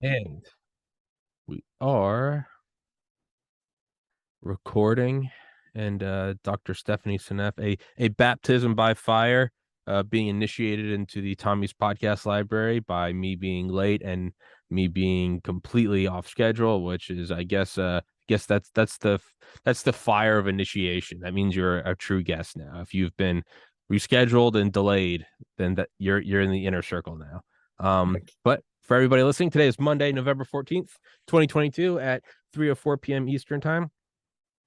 And we are recording, and Dr. Stephanie Seneff, a baptism by fire, being initiated into the Tommy's podcast library by me being late and me being completely off schedule, which is, I guess that's the fire of initiation. That means you're a true guest now. If you've been rescheduled and delayed, then that you're in the inner circle now. But for everybody listening, today is Monday, November 14th, 2022 at 3:04 p.m. Eastern time.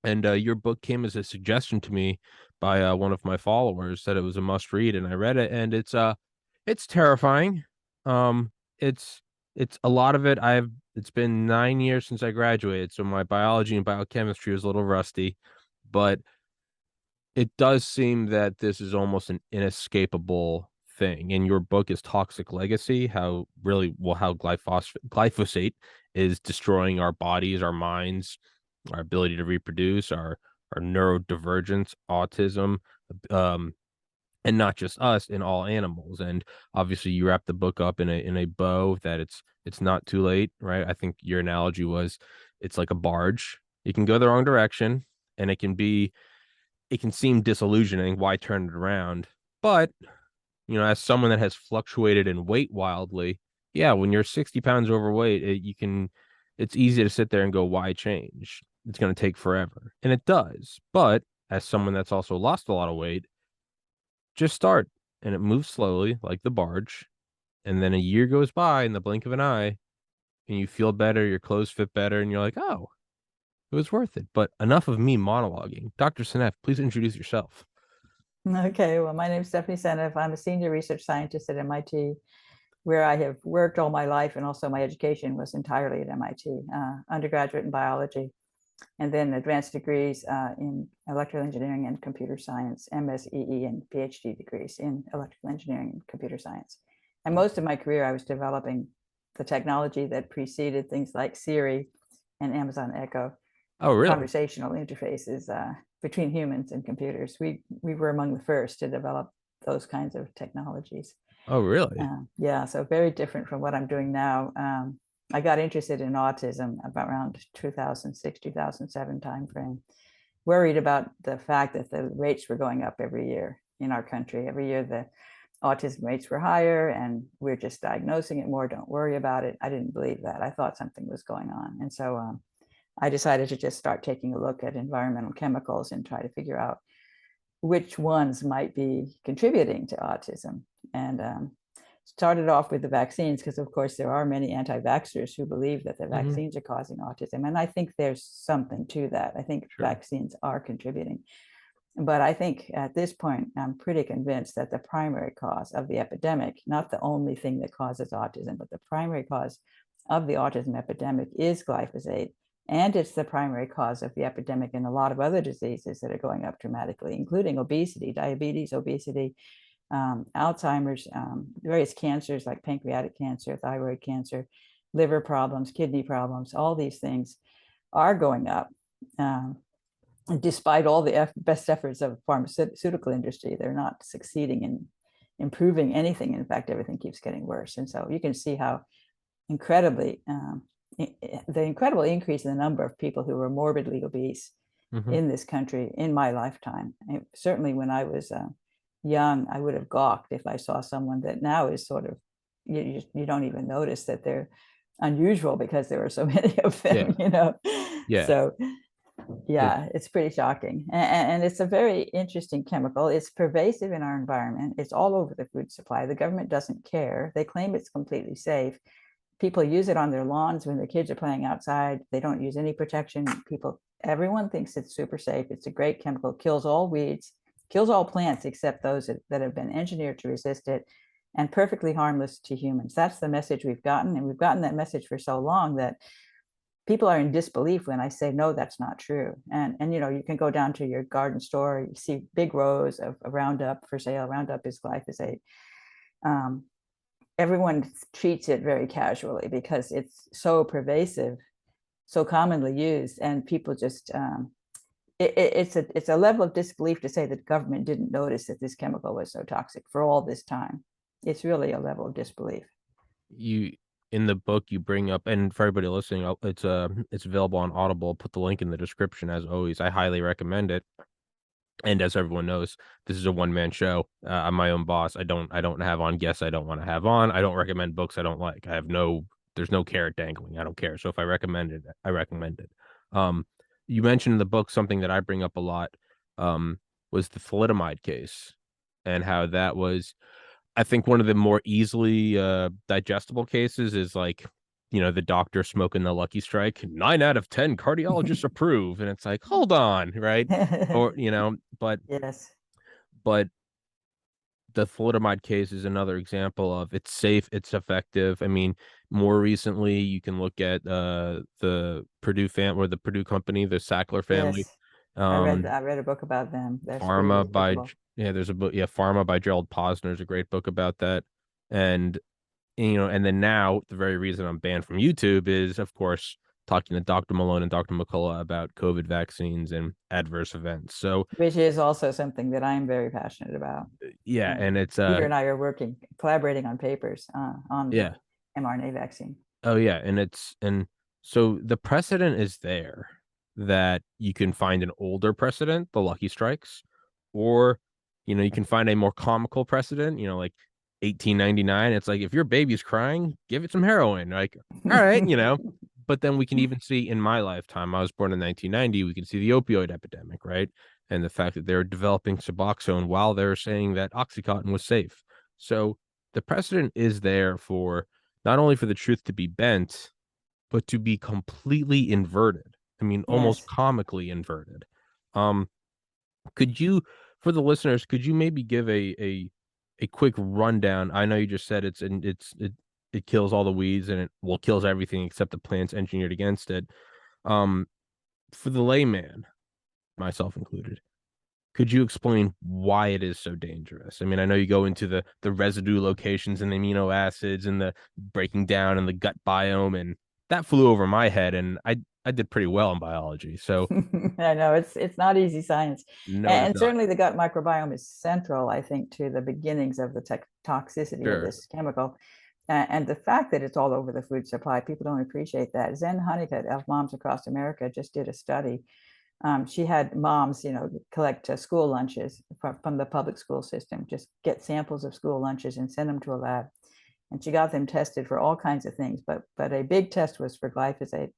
And your book came as a suggestion to me by one of my followers, said it was a must read, and I read it, and it's terrifying. Um, it's it's a lot of it. It's been 9 years since I graduated, so my biology and biochemistry was a little rusty, but it does seem that this is almost an inescapable thing. And your book is Toxic Legacy, how glyphosate is destroying our bodies, our minds, our ability to reproduce, our neurodivergence, autism, um, and not just us, in all animals. And obviously you wrap the book up in a bow that it's not too late, right? I think your analogy was it's like a barge. You can go the wrong direction, and it can seem disillusioning. Why turn it around? But, as someone that has fluctuated in weight wildly, yeah, when you're 60 pounds overweight, it's easy to sit there and go, why change? It's going to take forever. And it does. But as someone that's also lost a lot of weight, just start, and it moves slowly like the barge. And then a year goes by in the blink of an eye, and you feel better, your clothes fit better, and you're like, oh, it was worth it. But enough of me monologuing. Dr. Seneff, please introduce yourself. Okay, well, my name is Stephanie Seneff. I'm a senior research scientist at MIT, where I have worked all my life, and also my education was entirely at MIT, undergraduate in biology, and then advanced degrees in electrical engineering and computer science, MSEE and PhD degrees in electrical engineering and computer science. And most of my career, I was developing the technology that preceded things like Siri and Amazon Echo, Oh, really? conversational interfaces between humans and computers. We were among the first to develop those kinds of technologies. Oh, really? Yeah, so very different from what I'm doing now. I got interested in autism about around 2006, 2007 timeframe. Worried about the fact that the rates were going up every year in our country. Every year the autism rates were higher, and we're just diagnosing it more. Don't worry about it. I didn't believe that. I thought something was going on, and so I decided to just start taking a look at environmental chemicals and try to figure out which ones might be contributing to autism. And started off with the vaccines because, of course, there are many anti-vaxxers who believe that the Mm-hmm. vaccines are causing autism. And I think there's something to that. I think Sure. vaccines are contributing. But I think at this point, I'm pretty convinced that the primary cause of the epidemic, not the only thing that causes autism, but the primary cause of the autism epidemic is glyphosate. And it's the primary cause of the epidemic in a lot of other diseases that are going up dramatically, including obesity, diabetes, obesity, Alzheimer's, various cancers like pancreatic cancer, thyroid cancer, liver problems, kidney problems. All these things are going up. Um, Despite all the best efforts of pharmaceutical industry, they're not succeeding in improving anything. In fact, everything keeps getting worse. And so you can see how incredibly the incredible increase in the number of people who were morbidly obese Mm-hmm. in this country in my lifetime. Certainly when I was young, I would have gawked if I saw someone that now is sort of, you don't even notice that they're unusual because there are so many of Yeah. them, you know. Yeah. So It, yeah, it's pretty shocking. And it's a very interesting chemical. It's pervasive in our environment. It's all over the food supply. The government doesn't care. They claim it's completely safe. People use it on their lawns when their kids are playing outside. They don't use any protection. Everyone thinks it's super safe. It's a great chemical, kills all weeds, kills all plants except those that have been engineered to resist it, and perfectly harmless to humans. That's the message we've gotten. And we've gotten that message for so long that people are in disbelief when I say, no, that's not true. And you can go down to your garden store, you see big rows of Roundup for sale. Roundup is glyphosate. Um, Everyone treats it very casually because it's so pervasive, so commonly used, and people just it's a level of disbelief to say that government didn't notice that this chemical was so toxic for all this time. It's really a level of disbelief. you in the book you bring up, and for everybody listening, it's available on Audible. I'll put the link in the description as always. I highly recommend it. And as everyone knows, this is a one-man show. I'm my own boss. I don't have on guests I don't want to have on. I don't recommend books I don't like. There's no carrot dangling. I don't care. So if I recommend it, I recommend it. You mentioned in the book something that I bring up a lot, was the thalidomide case, and how that was, I think, one of the more easily digestible cases is like, the doctor smoking the Lucky Strike. 9 out of 10 cardiologists approve, and it's like, hold on, right? Or Yes. but the thalidomide case is another example of it's safe, it's effective. I mean, more recently, you can look at the Purdue or the Purdue company, the Sackler family. Yes. Um, I read a book about them. That's pretty Pharma by despicable. yeah, there's a book, yeah, Pharma by Gerald Posner is a great book about that. And and then now the very reason I'm banned from YouTube is, of course, talking to Dr. Malone and Dr. McCullough about COVID vaccines and adverse events. So Which is also something that I'm very passionate about. yeah, and it's Peter and I are collaborating on papers on the yeah. mRNA vaccine. Oh yeah, and so the precedent is there that you can find an older precedent, the Lucky Strikes, or you can find a more comical precedent, like 1899. It's like if your baby's crying, give it some heroin. Like, all right, but then we can even see in my lifetime, I was born in 1990, we can see the opioid epidemic, right? And the fact that they're developing Suboxone while they're saying that Oxycontin was safe. So the precedent is there for not only for the truth to be bent, but to be completely inverted. I mean, almost Yes. comically inverted. Um, could you, for the listeners, could you maybe give a quick rundown? I know you just said it kills all the weeds and it kills everything except the plants engineered against it. Um, for the layman, myself included, could you explain why it is so dangerous? I mean, I know you go into the residue locations and the amino acids and the breaking down and the gut biome, and that flew over my head, and I did pretty well in biology. So I know it's not easy science. no, it is And not. certainly the gut microbiome is central, I think, to the beginnings of the toxicity of Sure. this chemical. And the fact that it's all over the food supply, people don't appreciate that. Zen Honeycutt of Moms Across America just did a study. She had moms, collect school lunches from the public school system, just get samples of school lunches and send them to a lab. And she got them tested for all kinds of things, but a big test was for glyphosate.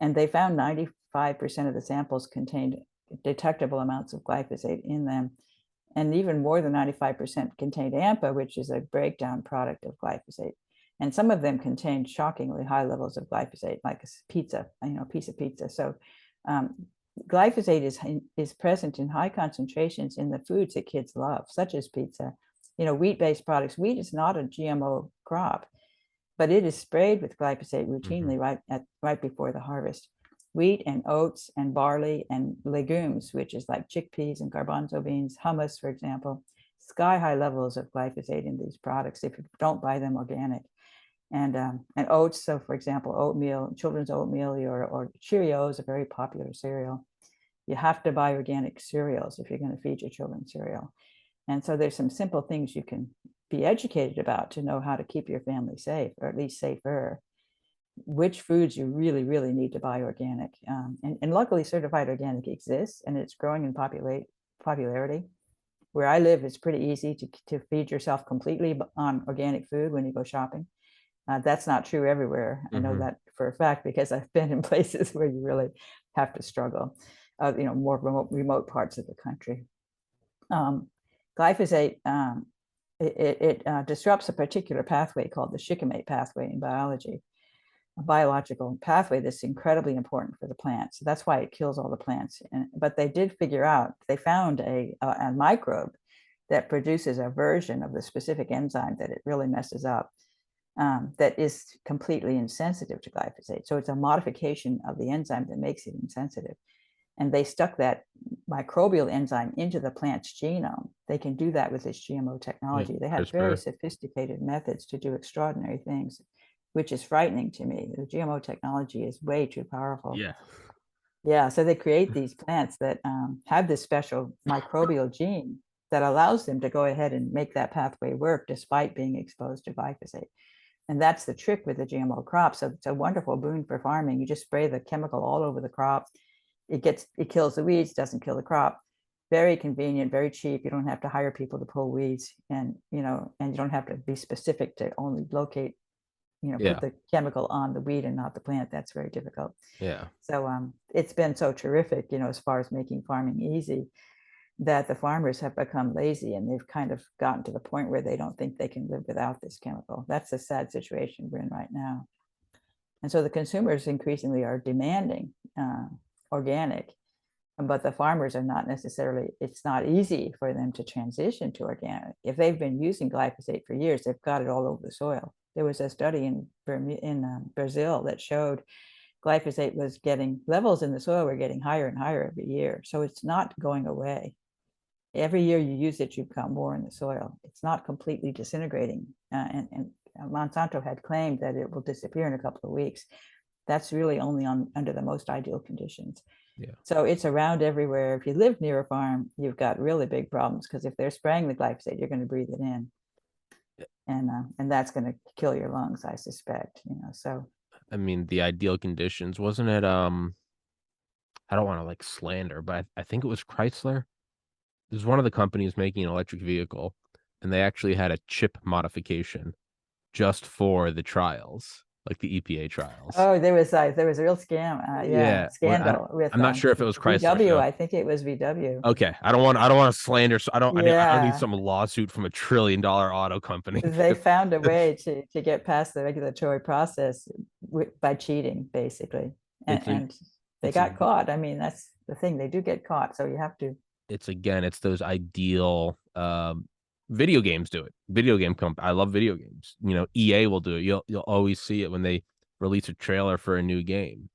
And they found 95% of the samples contained detectable amounts of glyphosate in them. And even more than 95% contained AMPA, which is a breakdown product of glyphosate. And some of them contained shockingly high levels of glyphosate, like a pizza, a piece of pizza. So glyphosate is present in high concentrations in the foods that kids love, such as pizza. Wheat-based products. Wheat is not a GMO crop, but it is sprayed with glyphosate Mm-hmm. routinely right before the harvest. Wheat and oats and barley and legumes, which is like chickpeas and garbanzo beans, hummus, for example, sky high levels of glyphosate in these products if you don't buy them organic. And oats, so for example, oatmeal, children's oatmeal or Cheerios, a very popular cereal. You have to buy organic cereals if you're going to feed your children cereal. And so there's some simple things you can be educated about to know how to keep your family safe, or at least safer. Which foods you really, really need to buy organic. And luckily, certified organic exists, and it's growing in popularity. Where I live, it's pretty easy to feed yourself completely on organic food when you go shopping. That's not true everywhere. I know Mm-hmm. that for a fact because I've been in places where you really have to struggle, more remote parts of the country. Um, Glyphosate, it disrupts a particular pathway called the shikimate pathway in biology, a biological pathway that's incredibly important for the plants. So that's why it kills all the plants. But they found a microbe that produces a version of the specific enzyme that it really messes up, that is completely insensitive to glyphosate. So it's a modification of the enzyme that makes it insensitive. And they stuck that microbial enzyme into the plant's genome. They can do that with this GMO Yeah, technology. They have very CRISPR. sophisticated methods to do extraordinary things, which is frightening to me. The GMO technology is way too powerful. Yeah. Yeah, so they create these plants that have this special microbial gene that allows them to go ahead and make that pathway work despite being exposed to glyphosate. And that's the trick with the GMO crop. So it's a wonderful boon for farming. You just spray the chemical all over the crop. It kills the weeds, doesn't kill the crop. Very convenient, very cheap. You don't have to hire people to pull weeds, and you don't have to be specific to only locate, Yeah. put the chemical on the weed and not the plant. That's very difficult. Yeah. So it's been so terrific, as far as making farming easy, that the farmers have become lazy, and they've kind of gotten to the point where they don't think they can live without this chemical. That's the sad situation we're in right now. And so the consumers increasingly are demanding organic, but the farmers are not necessarily, it's not easy for them to transition to organic. If they've been using glyphosate for years, they've got it all over the soil. There was a study in Brazil that showed glyphosate was getting, levels in the soil were getting higher and higher every year. So it's not going away. Every year you use it, you become more in the soil. It's not completely disintegrating. And Monsanto had claimed that it will disappear in a couple of weeks. That's really only under the most ideal conditions. Yeah. So it's around everywhere. If you live near a farm, you've got really big problems, because if they're spraying the glyphosate, you're going to breathe it in, and that's going to kill your lungs, I suspect. So I mean, the ideal conditions, wasn't it? I don't want to like slander, but I think it was Chrysler. There's one of the companies making an electric vehicle, and they actually had a chip modification just for the trials, like the EPA trials. there was a real scam, Yeah, scandal with I'm not sure if it was Chrysler. VW. So I think it was VW. okay, I don't want to slander. So I don't need Yeah, some lawsuit from $1 trillion auto company. they found a way to get past the regulatory process by cheating, basically, It's a and they it's a got caught. I mean, that's the thing; they do get caught, so you have to. it's those ideal video games do it. Video game I love video games. EA will do it. You'll always see it when they release a trailer for a new game.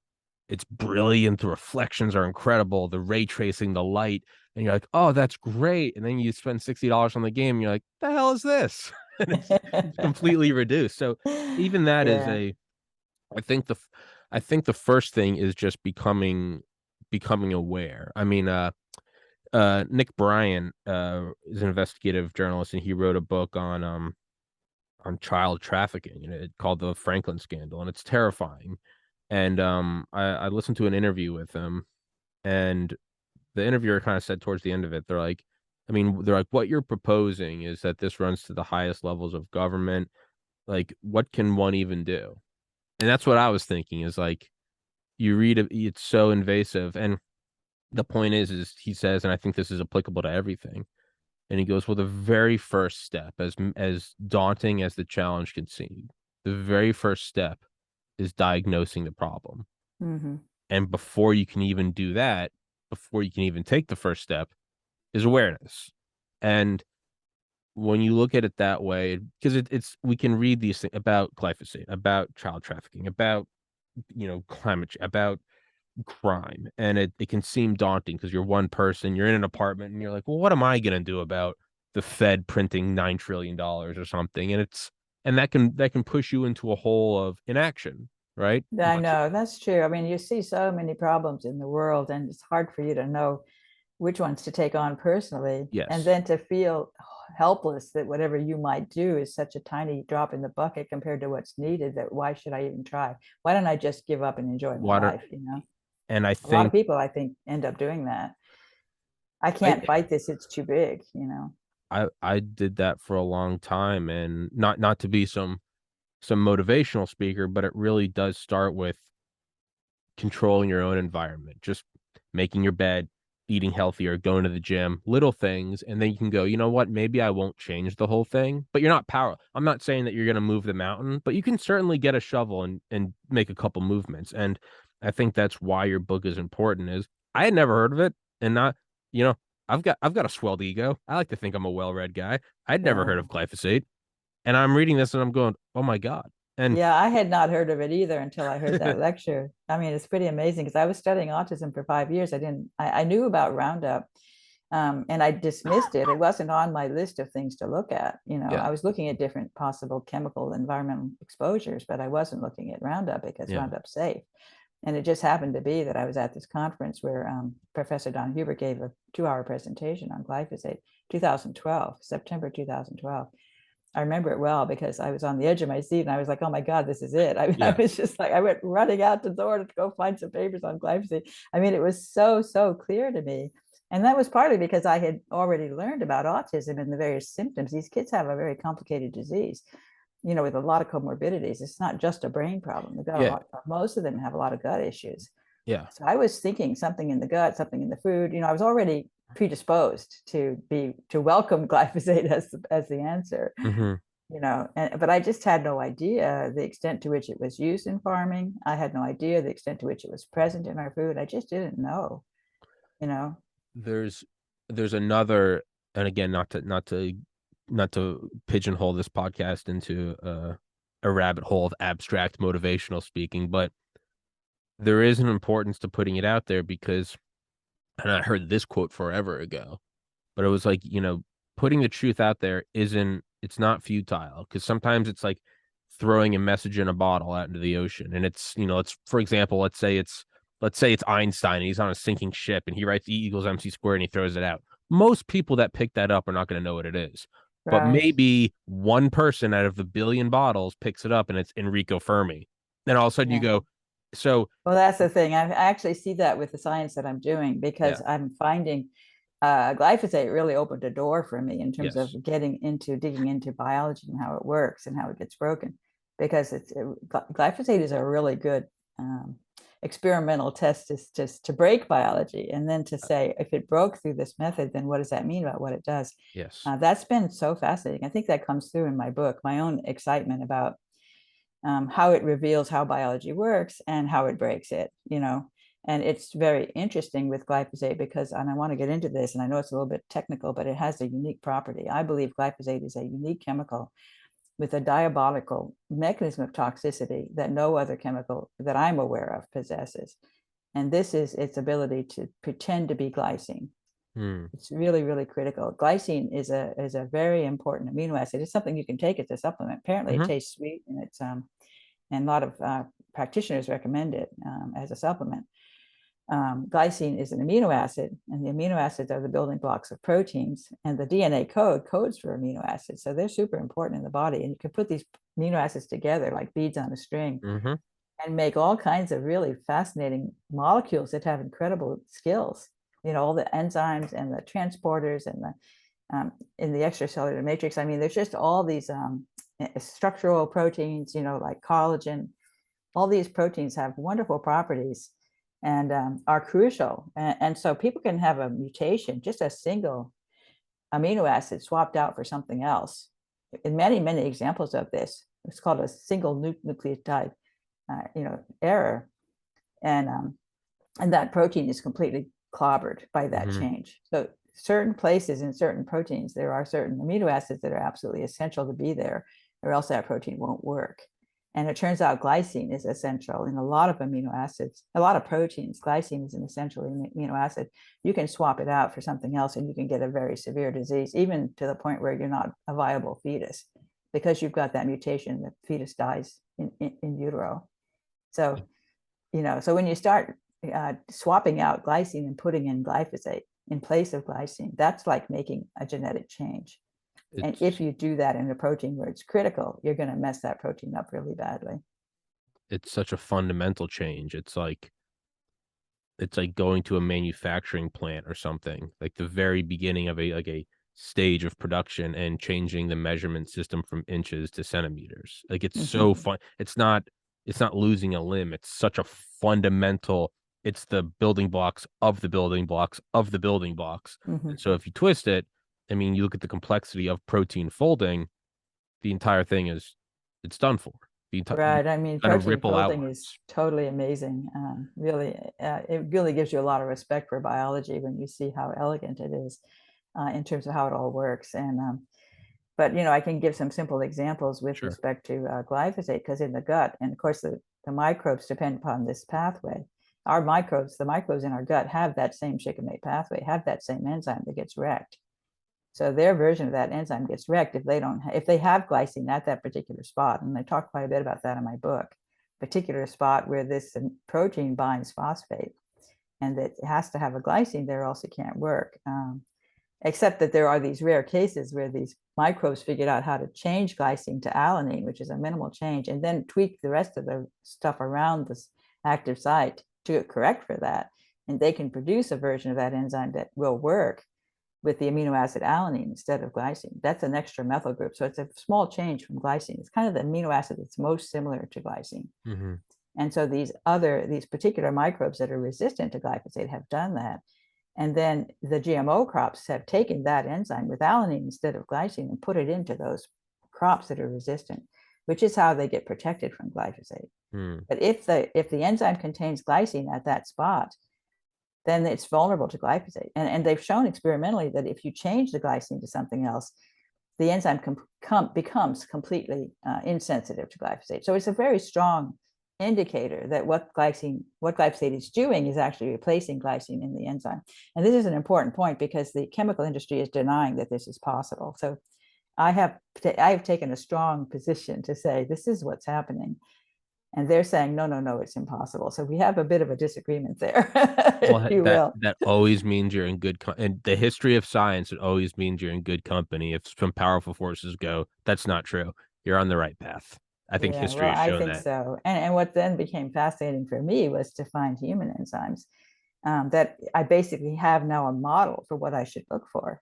It's brilliant. The reflections are incredible. The ray tracing, the light, and you're like, oh, that's great. And then you spend $60 on the game, and you're like, the hell is this? And it's completely reduced. So even that is Yeah. I think the first thing is just becoming aware. I mean, Nick Bryan is an investigative journalist, and he wrote a book on child trafficking, called the Franklin Scandal, and it's terrifying. And I listened to an interview with him, and the interviewer kind of said towards the end of it, they're like, what you're proposing is that this runs to the highest levels of government. Like, what can one even do? And that's what I was thinking, is like, you read it, it's so invasive. And the point is he says, and I think this is applicable to everything. And he goes, well, the very first step, as daunting as the challenge can seem, the very first step is diagnosing the problem. Mm-hmm. And before you can even do that, before you can even take the first step, is awareness. And when you look at it that way, because it's we can read these things about glyphosate, about child trafficking, about climate change, about crime, and it can seem daunting because you're one person, you're in an apartment, and you're like, well, what am I going to do about the Fed printing $9 trillion or something? And that can push you into a hole of inaction, right? I know, that's true. I mean, you see so many problems in the world, and it's hard for you to know which ones to take on personally, and Yes. then to feel helpless that whatever you might do is such a tiny drop in the bucket compared to what's needed, that why should I even try? Why don't I just give up and enjoy my Water. life? And I A lot of think people, I think, end up doing that. I I can't fight this, it's too big. I did that for a long time, and not to be some motivational speaker, but it really does start with controlling your own environment, just making your bed, eating healthier, going to the gym, little things. And then you can go, you know what? Maybe I won't change the whole thing, but you're not power. I'm not saying that you're going to move the mountain, but you can certainly get a shovel and make a couple movements. And I think that's why your book is important. Is I had never heard of it, and not, you know, I've got a swelled ego. I like to think I'm a well-read guy. I'd never heard Yeah. of glyphosate, and I'm reading this and I'm going, oh my God. And Yeah, I had not heard of it either until I heard that lecture. I mean, it's pretty amazing, because I was studying autism for 5 years. I knew about Roundup, and I dismissed it. It wasn't on my list of things to look at. yeah, I was looking at different possible chemical environmental exposures, but I wasn't looking at Roundup because yeah, Roundup's safe. And it just happened to be that I was at this conference where Professor Don Huber gave a 2-hour presentation on glyphosate, 2012, September 2012. I remember it well because I was on the edge of my seat and I was like, oh my God, this is it. I Yeah. was just like, I went running out the door to go find some papers on glyphosate. I mean, it was so, so clear to me. And that was partly because I had already learned about autism and the various symptoms. These kids have a very complicated disease, you know, with a lot of comorbidities. It's not just a brain problem. They've got a Yeah. lot, most of them have a lot of gut issues. Yeah. So I was thinking something in the gut, something in the food. You know, I was already predisposed to welcome glyphosate as the answer. Hmm. You know, but I just had no idea the extent to which it was used in farming. I had no idea the extent to which it was present in our food. I just didn't know. You know. There's another, and again, not to pigeonhole this podcast into a rabbit hole of abstract motivational speaking, but there is an importance to putting it out there because, and I heard this quote forever ago, but it was like, putting the truth out there it's not futile, because sometimes it's like throwing a message in a bottle out into the ocean. And it's, for example, let's say it's Einstein and he's on a sinking ship and he writes E=mc² and he throws it out. Most people that pick that up are not going to know what it is. But Right. maybe one person out of the billion bottles picks it up and it's Enrico Fermi. Then all of a sudden you Yeah. go, so Well, that's the thing. I actually see that with the science that I'm doing yeah, because I'm finding glyphosate really opened a door for me in terms yes. of digging into biology and how it works and how it gets broken. Because glyphosate is a really good um, experimental test to break biology, and then to say if it broke through this method, then what does that mean about what it does? Yes. That's been so fascinating. I think that comes through in my book, my own excitement about how it reveals how biology works and how it breaks it, you know. And it's very interesting with glyphosate because, and I want to get into this, and I know it's a little bit technical, but it has a unique property. I believe glyphosate is a unique chemical with a diabolical mechanism of toxicity that no other chemical that I'm aware of possesses. And this is its ability to pretend to be glycine. Hmm. It's really, really critical. Glycine is a very important amino acid. It's something you can take as a supplement. Apparently, it Hmm. tastes sweet, and a lot of practitioners recommend it as a supplement. Glycine is an amino acid, and the amino acids are the building blocks of proteins, and the DNA code codes for amino acids. So they're super important in the body, and you can put these amino acids together like beads on a string Hmm. and make all kinds of really fascinating molecules that have incredible skills. You know, all the enzymes and the transporters and the in the extracellular matrix. I mean, there's just all these structural proteins, you know, like collagen. All these proteins have wonderful properties and are crucial. And so people can have a mutation, just a single amino acid swapped out for something else. In many, many examples of this, it's called a single nucleotide, error. And and that protein is completely clobbered by that Hmm. change. So certain places in certain proteins, there are certain amino acids that are absolutely essential to be there, or else that protein won't work. And it turns out glycine is essential in a lot of amino acids, a lot of proteins. Glycine is an essential amino acid. You can swap it out for something else and you can get a very severe disease, even to the point where you're not a viable fetus because you've got that mutation, the fetus dies in utero. So, you know, so when you start swapping out glycine and putting in glyphosate in place of glycine, that's like making a genetic change. And if It's you do that in a protein where it's critical, you're going to mess that protein up really badly. it's such a fundamental change. It's like going to a manufacturing plant or something, like the very beginning of a stage of production and changing the measurement system from inches to centimeters. Like it's so Mm-hmm. fun. It's not losing a limb. It's such a fundamental, it's the building blocks of the building blocks of the building blocks. Mm-hmm. And so if you twist it, I mean, you look at the complexity of protein folding, the entire thing it's done for. The entire Right. I mean, kind of protein ripple folding is outwards. totally amazing. Really, it really gives you a lot of respect for biology when you see how elegant it is in terms of how it all works. But you know, I can give some simple examples with Sure. respect to glyphosate because in the gut, and of course, the microbes depend upon this pathway. The microbes in our gut have that same shikimate pathway, have that same enzyme that gets wrecked. So their version of that enzyme gets wrecked if they have glycine at that particular spot. And I talk quite a bit about that in my book, particular spot where this protein binds phosphate and that it has to have a glycine there, else it can't work. except that there are these rare cases where these microbes figured out how to change glycine to alanine, which is a minimal change, and then tweak the rest of the stuff around this active site to correct for that. And they can produce a version of that enzyme that will work with the amino acid alanine instead of glycine. That's an extra methyl group. So it's a small change from glycine. It's kind of the amino acid that's most similar to glycine. Mm-hmm. And so these particular microbes that are resistant to glyphosate have done that. And then the GMO crops have taken that enzyme with alanine instead of glycine and put it into those crops that are resistant, which is how they get protected from glyphosate. Mm. But if the enzyme contains glycine at that spot, then it's vulnerable to glyphosate. And they've shown experimentally that if you change the glycine to something else, the enzyme becomes completely insensitive to glyphosate. So it's a very strong indicator that what glyphosate is doing is actually replacing glycine in the enzyme. And this is an important point because the chemical industry is denying that this is possible. So I have taken a strong position to say this is what's happening. And they're saying, no, it's impossible. So we have a bit of a disagreement there, Well, if you will. that always means you're in good in the history of science. It always means you're in good company. If some powerful forces go, that's not true. You're on the right path. I think Yeah, well, history has I shown think that. so. And what then became fascinating for me was to find human enzymes that I basically have now a model for what I should look for.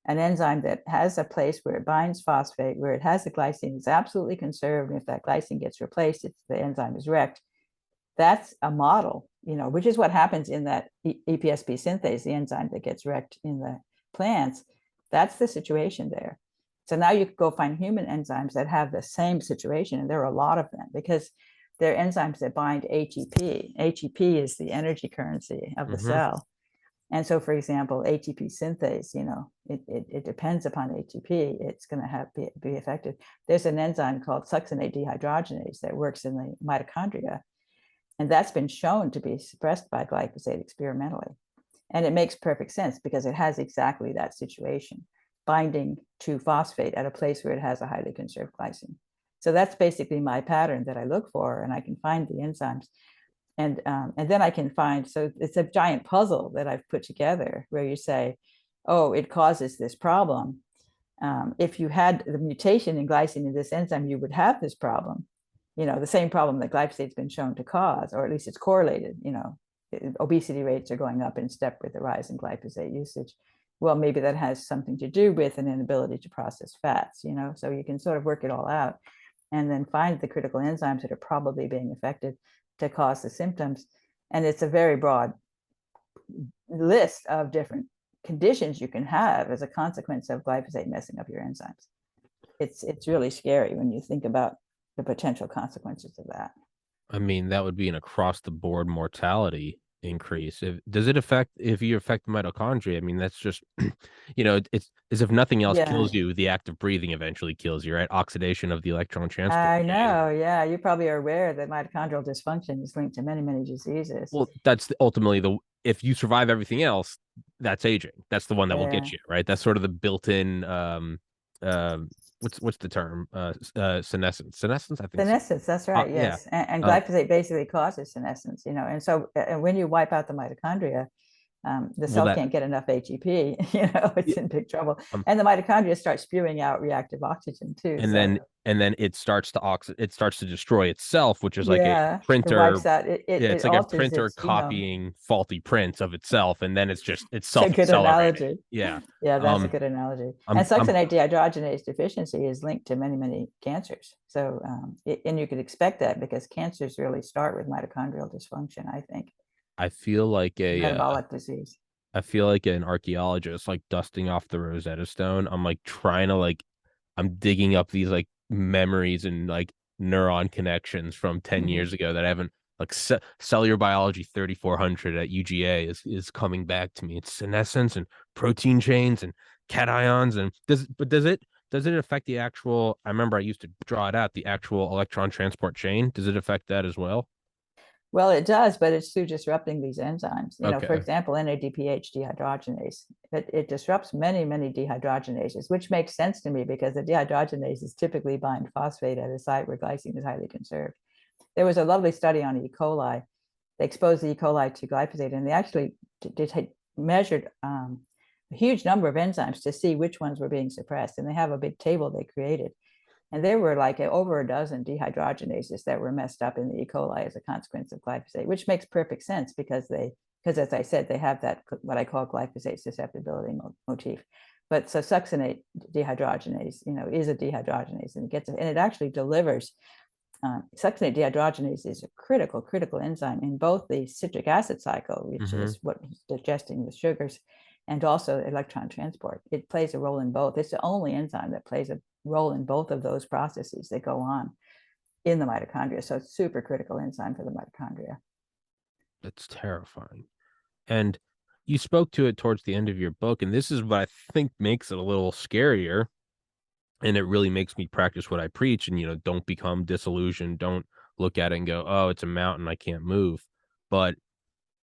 An enzyme that has a place where it binds phosphate, where it has the glycine, is absolutely conserved. And if that glycine gets replaced, the enzyme is wrecked. That's a model, which is what happens in that EPSP synthase, the enzyme that gets wrecked in the plants. That's the situation there. So now you could go find human enzymes that have the same situation, and there are a lot of them because they're enzymes that bind ATP. ATP is the energy currency of the Mm-hmm. cell. And so, for example, ATP synthase, it depends upon ATP. It's going to be affected. There's an enzyme called succinate dehydrogenase that works in the mitochondria. And that's been shown to be suppressed by glyphosate experimentally. And it makes perfect sense because it has exactly that situation, binding to phosphate at a place where it has a highly conserved glycine. So that's basically my pattern that I look for, and I can find the enzymes. And then I can find, so it's a giant puzzle that I've put together where you say, oh, it causes this problem. If you had the mutation in glycine in this enzyme, you would have this problem, the same problem that glyphosate's been shown to cause, or at least it's correlated, obesity rates are going up in step with the rise in glyphosate usage. Well, maybe that has something to do with an inability to process fats, so you can sort of work it all out and then find the critical enzymes that are probably being affected to cause the symptoms. And it's a very broad list of different conditions you can have as a consequence of glyphosate messing up your enzymes. It's really scary when you think about the potential consequences of that. I mean, that would be an across the board mortality increase. Does it affect if you affect the mitochondria? I mean, that's just it's as if nothing else Yeah, kills you, the act of breathing eventually kills you, right? Oxidation of the electron transport I chain. know. Yeah, you probably are aware that mitochondrial dysfunction is linked to many, many diseases. Well, that's ultimately the if you survive everything else, that's aging. That's the one that will Yeah. get you, right? That's sort of the built-in what's the term? Senescence. Senescence, I think so. Senescence, that's right. Yeah. Yes. And Uh, glyphosate basically causes senescence, and so when you wipe out the mitochondria, the well cell that can't get enough ATP, it's in big trouble. um, And the mitochondria start spewing out reactive oxygen too. and So then it starts to it starts to destroy itself, which is like a yeah, it printer. wipes out, Yeah, it it's like a alters printer its genome. copying faulty prints of itself, and then it's It's a good self-accelerating. analogy. Yeah. Yeah, that's a Um, good analogy. And I'm succinate dehydrogenase deficiency is linked to many, many cancers. So, and you could expect that because cancers really start with mitochondrial dysfunction, I think, I feel like metabolic disease. I feel like an archaeologist, like dusting off the Rosetta Stone. I'm like trying to I'm digging up these like memories and like neuron connections from 10 Mhm. years ago that I haven't cellular biology 3400 at UGA is coming back to me. It's senescence and protein chains and cations and does it affect the actual? I remember I used to draw it out, the actual electron transport chain. Does it affect that as well? Well, it does, but it's through disrupting these enzymes. For Okay. example, NADPH dehydrogenase, it disrupts many, many dehydrogenases, which makes sense to me because the dehydrogenases typically bind phosphate at a site where glycine is highly conserved. There was a lovely study on E. coli. They exposed the E. coli to glyphosate, and they actually measured huge number of enzymes to see which ones were being suppressed. And they have a big table they created. And there were like over a dozen dehydrogenases that were messed up in the E. coli as a consequence of glyphosate, which makes perfect sense because as I said, they have that, what I call glyphosate susceptibility motif. But so succinate dehydrogenase, is a dehydrogenase, and it actually delivers. Succinate dehydrogenase is a critical enzyme in both the citric acid cycle, which is what is digesting the sugars, and also electron transport. It plays a role in both. It's the only enzyme that plays a role in both of those processes that go on in the mitochondria. So it's super critical enzyme for the mitochondria. That's terrifying. And you spoke to it towards the end of your book, and this is what I think makes it a little scarier. And it really makes me practice what I preach and, don't become disillusioned. Don't look at it and go, oh, it's a mountain, I can't move. But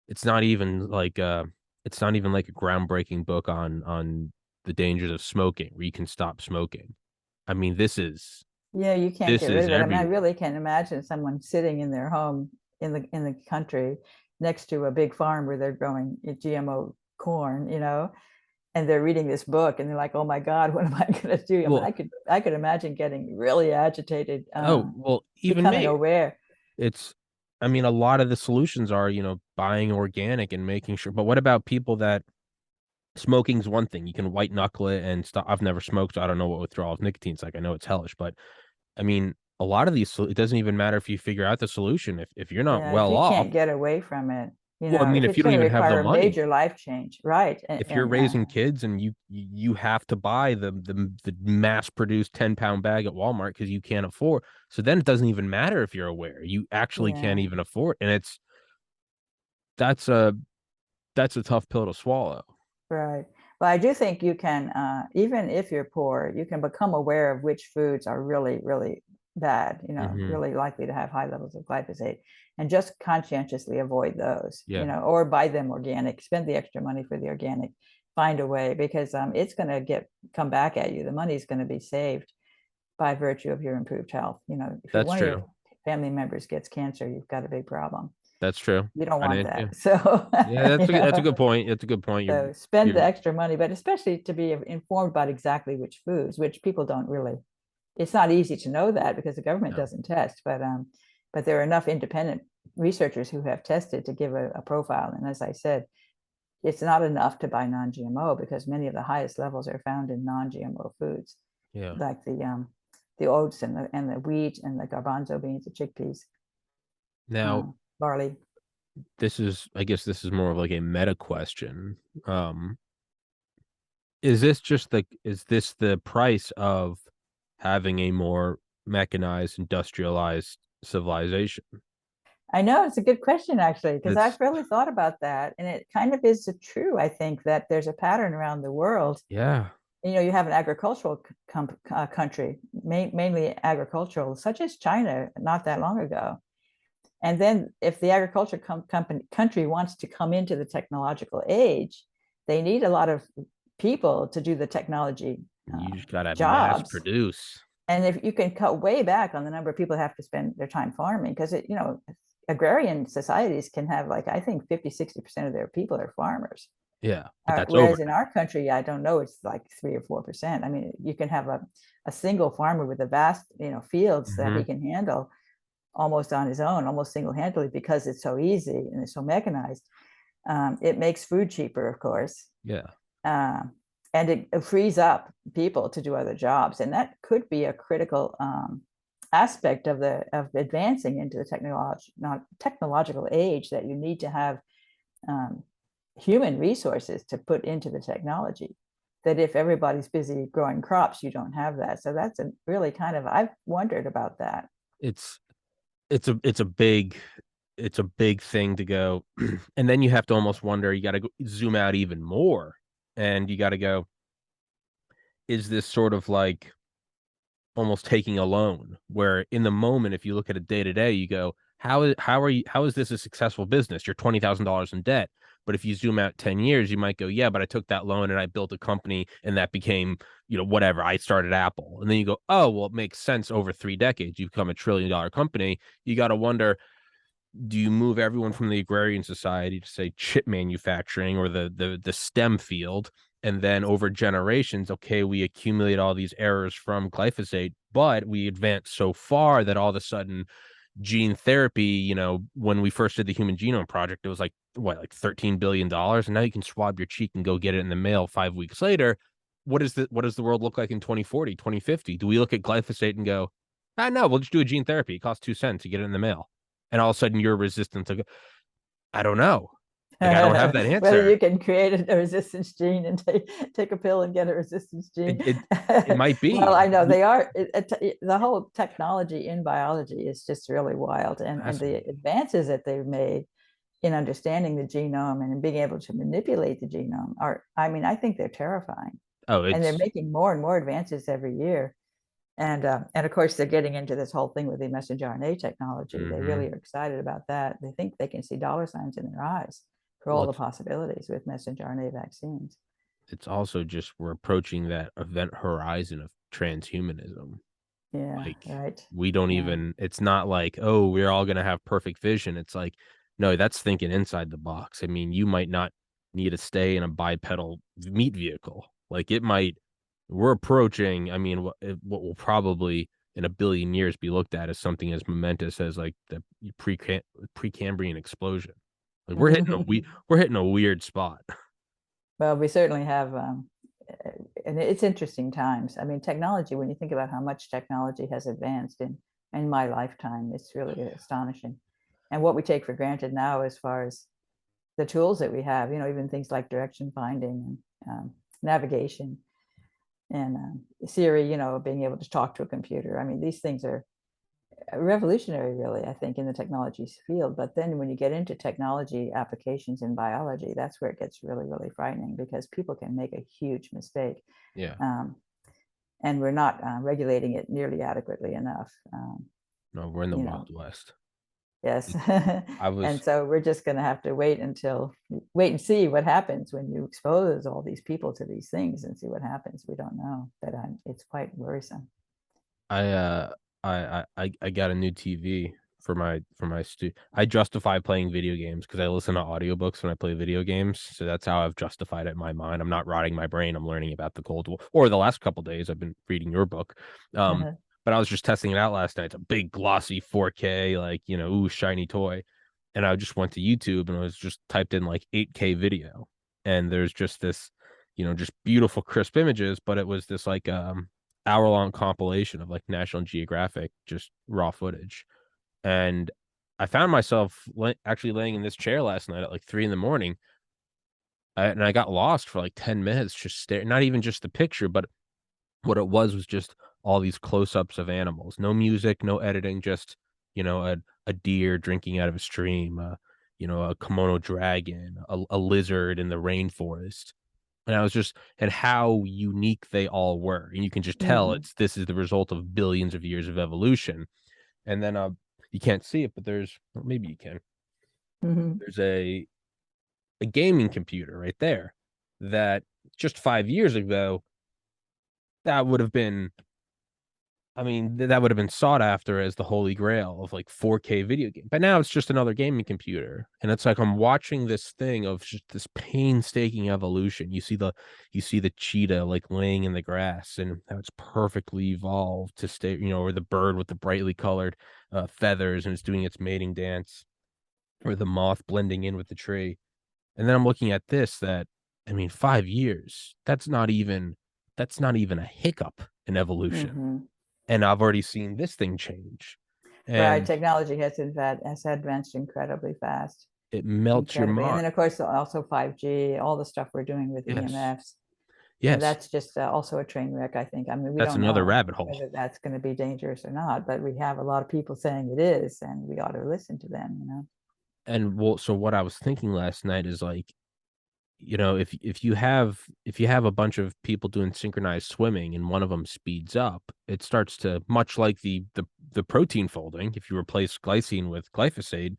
it's not even like a groundbreaking book on the dangers of smoking, where you can stop smoking. I mean, Yeah, you can't this get rid is of it. I mean, I everywhere. really can imagine someone sitting in their home in the country next to a big farm where they're growing GMO corn, and they're reading this book and they're like, oh my God, what am I going to do? I mean, Well, I could imagine getting really agitated, oh, well, even becoming me. aware. It's I mean, a lot of the solutions are, buying organic and making sure. But what about people that smoking's one thing? You can white knuckle it and stop. I've never smoked, so I don't know what withdrawal of nicotine's like. I know it's hellish, but I mean, a lot of these, it doesn't even matter if you figure out the solution. If you're not Yeah, if well you off, can't get away from it, well, I mean, if if it's you don't going to even have the require a money, major life change, right? if you're raising kids and you have to buy the mass produced 10-pound bag at Walmart because you can't afford, so then it doesn't even matter if you're aware. You actually can't Yeah, even afford, and that's a that's a tough pill to swallow. right. But I do think you can, even if you're poor, you can become aware of which foods are really, really bad, Hmm. really likely to have high levels of glyphosate, and just conscientiously avoid those, Yeah, or buy them organic, spend the extra money for the organic, find a way, because it's going to come back at you. The money is going to be saved by virtue of your improved health. If that's one of your true. family members gets cancer, you've got a big problem. That's true. You don't I want didn't. Yeah, that. So, yeah. That's a good point. That's a good point. so spend the You're extra money, but especially to be informed about exactly which foods, which people don't really. It's not easy to know that because the government no. doesn't test, but there are enough independent researchers who have tested to give a profile. And as I said, it's not enough to buy non-GMO because many of the highest levels are found in non-GMO foods, Yeah. like the oats and the wheat and the garbanzo beans, the chickpeas, Now, barley. I guess this is more of like a meta question. Um, is this the price of having a more mechanized, industrialized civilization? I know it's a good question actually, because That's I've really thought about that, and it kind of is true. I think that there's a pattern around the world. yeah. You have an agricultural country, mainly agricultural, such as China, not that long ago. And then, if the agriculture country wants to come into the technological age, they need a lot of people to do the technology You just gotta mass jobs. produce. And if you can cut way back on the number of people that have to spend their time farming, because agrarian societies can have, like, I think 50-60% of their people are farmers. Yeah, but that's over. Whereas in our country, I don't know, it's like 3 or 4%. I mean, you can have a single farmer with a vast, fields that he Hmm. can handle almost on his own, almost single-handedly, because it's so easy and it's so mechanized. It makes food cheaper, of course, Yeah, uh, and it frees up people to do other jobs, and that could be a critical aspect of advancing into the technological age, that you need to have um, human resources to put into the technology. That if everybody's busy growing crops, you don't have that. So that's a really I've wondered about that. it's it's a big thing to go, and then you have to almost wonder. You got to zoom out even more, and you got to go. Is this sort of like almost taking a loan where in the moment, if you look at it day to day, you go, how is this a successful business? You're $20,000 in debt. But if you zoom out 10 years, you might go, yeah, but I took that loan and I built a company and that became, whatever. I started Apple. And then you go, oh, well, it makes sense over 3 decades. You become $1 trillion company. You got to wonder, do you move everyone from the agrarian society to say chip manufacturing or the STEM field And then over generations, okay, we accumulate all these errors from glyphosate, but we advance so far that all of a sudden gene therapy, when we first did the Human Genome Project, it was like what, like $13 billion. And now you can swab your cheek and go get it in the mail 5 weeks later. What does the world look like in 2040, 2050? Do we look at glyphosate and go, no, we'll just do a gene therapy. It costs 2 cents to get it in the mail. And all of a sudden you're resistant to, I don't know. Like, I don't have that Whether answer. you can create a resistance gene and take a pill and get a resistance gene. It might Well, be. I know they are. The whole technology in biology is just really wild, and the advances that they've made in understanding the genome and in being able to manipulate the genome are, I mean, I think they're terrifying. Oh, And they're it's making more and more advances every year. And of course, they're getting into this whole thing with the messenger RNA technology. They really are excited about that. They think they can see dollar signs in their eyes for all well, the possibilities with messenger RNA vaccines. it's also just we're approaching that event horizon of transhumanism. Yeah, Like, right. we don't Yeah. even, it's not like, oh, we're all going to have perfect vision. It's like, no, that's thinking inside the box. I mean, you might not need to stay in a bipedal meat vehicle. Like, we're approaching, I mean, what will probably in a billion years be looked at as something as momentous as like the Precambrian explosion. Like, we're hitting a weird spot. Well, we certainly have, and it's interesting times. I mean, technology, when you think about how much technology has advanced in my lifetime, it's really astonishing. And what we take for granted now, as far as the tools that we have, even things like direction finding and navigation and Siri, being able to talk to a computer. I mean, these things are revolutionary, really, I think, in the technology field. But then when you get into technology applications in biology, that's where it gets really, really frightening, because people can make a huge mistake. Yeah. Um, and we're not regulating it nearly adequately enough. No, we're in the You Wild know, West. yes. I And was so we're just going to have to wait and see what happens when you expose all these people to these things and see what happens. We don't know, but it's quite worrisome. I I got a new TV for my I justify playing video games because I listen to audiobooks when I play video games. So that's how I've justified it in my mind. I'm not rotting my brain. I'm learning about the Cold War. Or the last couple days I've been reading your book. But I was just testing it out last night. It's a big glossy 4K, like, ooh, shiny toy. And I just went to YouTube and I was just typed in like 8K video. And there's just this, just beautiful crisp images, but it was this like hour-long compilation of like National Geographic, just raw footage. And I found myself actually laying in this chair last night at like 3 in the morning, and I got lost for like 10 minutes, just staring. Not even just the picture, but what it was just all these close-ups of animals. No music, no editing, just a deer drinking out of a stream, a kimono dragon, a lizard in the rainforest. And I was just, and how unique they all were. And you can just tell Mm-hmm. this is the result of billions of years of evolution. And then you can't see it, but well, maybe you can. Mm-hmm. There's a gaming computer right there that just 5 years ago, that would have been, I mean, that would have been sought after as the holy grail of like 4K video game. But now it's just another gaming computer. And it's like I'm watching this thing of just this painstaking evolution. You see the cheetah like laying in the grass and how it's perfectly evolved to stay, or the bird with the brightly colored feathers and it's doing its mating dance, or the moth blending in with the tree. And then I'm looking at this that, I mean, 5 years, that's not even a hiccup in evolution, Mm-hmm. and I've already seen this thing change, Right. and Technology has advanced incredibly fast, it melts your incredibly. And mind. then, of course, also 5G, all the stuff we're doing with Yes, EMFs. And yes, that's just also a train wreck, I think. I mean, we that's don't another know rabbit hole. whether that's going to be dangerous or not, but we have a lot of people saying it is, and we ought to listen to them. And well, so what I was thinking last night is like, if you have a bunch of people doing synchronized swimming and one of them speeds up, it starts to, much like the protein folding. If you replace glycine with glyphosate,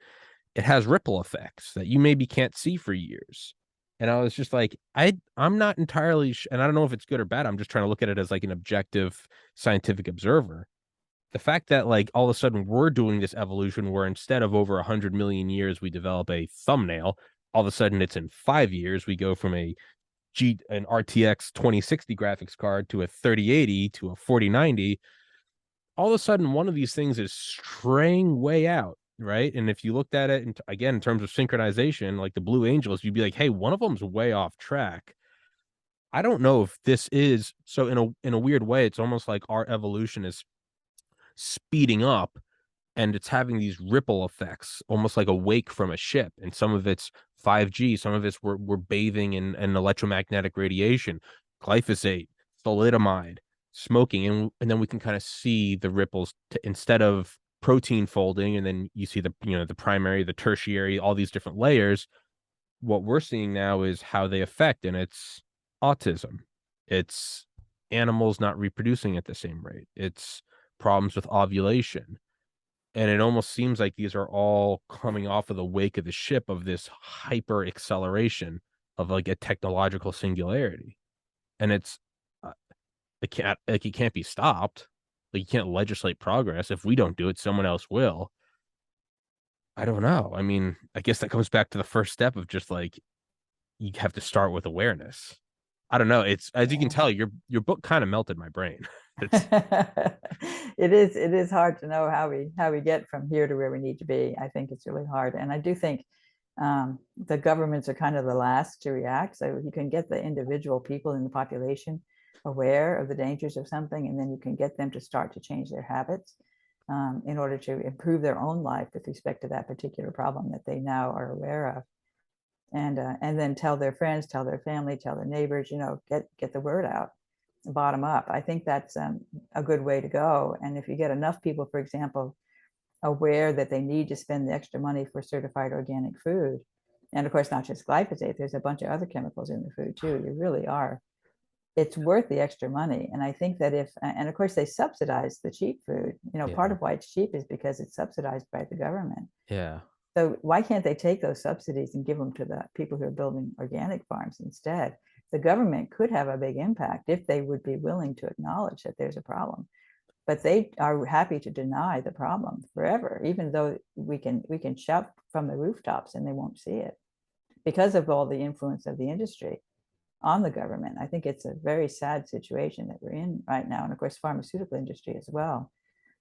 it has ripple effects that you maybe can't see for years. And I was just like, I'm not entirely and I don't know if it's good or bad. I'm just trying to look at it as like an objective scientific observer. The fact that like all of a sudden we're doing this evolution where instead of over 100 million years we develop a thumbnail, all of a sudden it's in 5 years we go from a an RTX 2060 graphics card to a 3080 to a 4090, all of a sudden one of these things is straying way out, right? And if you looked at it again in terms of synchronization, like the Blue Angels, you'd be like, hey, one of them's way off track. I don't know if this is so in a weird way. It's almost like our evolution is speeding up and it's having these ripple effects, almost like a wake from a ship. And some of it's 5G, some of it's we're bathing in electromagnetic radiation, glyphosate, thalidomide, smoking, and then we can kind of see the ripples instead of protein folding, and then you see the primary, the tertiary, all these different layers. What we're seeing now is how they affect, and it's autism, it's animals not reproducing at the same rate, it's problems with ovulation, and it almost seems like these are all coming off of the wake of the ship of this hyper acceleration of like a technological singularity. And uh, it can't be stopped. Like you can't legislate progress. If we don't do it, someone else will. I don't know. I mean, I guess that comes back to the first step of just like you have to start with awareness. I don't know. It's as you can Yeah. tell, your book kind of melted my brain. It's It is hard to know how we get from here to where we need to be. I think it's really hard, and I do think the governments are kind of the last to react. So you can get the individual people in the population aware of the dangers of something, and then you can get them to start to change their habits in order to improve their own life with respect to that particular problem that they now are aware of, and then tell their friends, tell their family, tell their neighbors. Get the word out, bottom up. I think that's a good way to go. And if you get enough people, for example, aware that they need to spend the extra money for certified organic food, and of course not just glyphosate, there's a bunch of other chemicals in the food too. You really are. It's worth the extra money. And I think that and of course they subsidize the cheap food. Part yeah, of why it's cheap is because it's subsidized by the government. yeah. So why can't they take those subsidies and give them to the people who are building organic farms instead? The government could have a big impact if they would be willing to acknowledge that there's a problem. But they are happy to deny the problem forever, even though we can shout from the rooftops and they won't see it because of all the influence of the industry on the government. I think it's a very sad situation that we're in right now. And of course, pharmaceutical industry as well.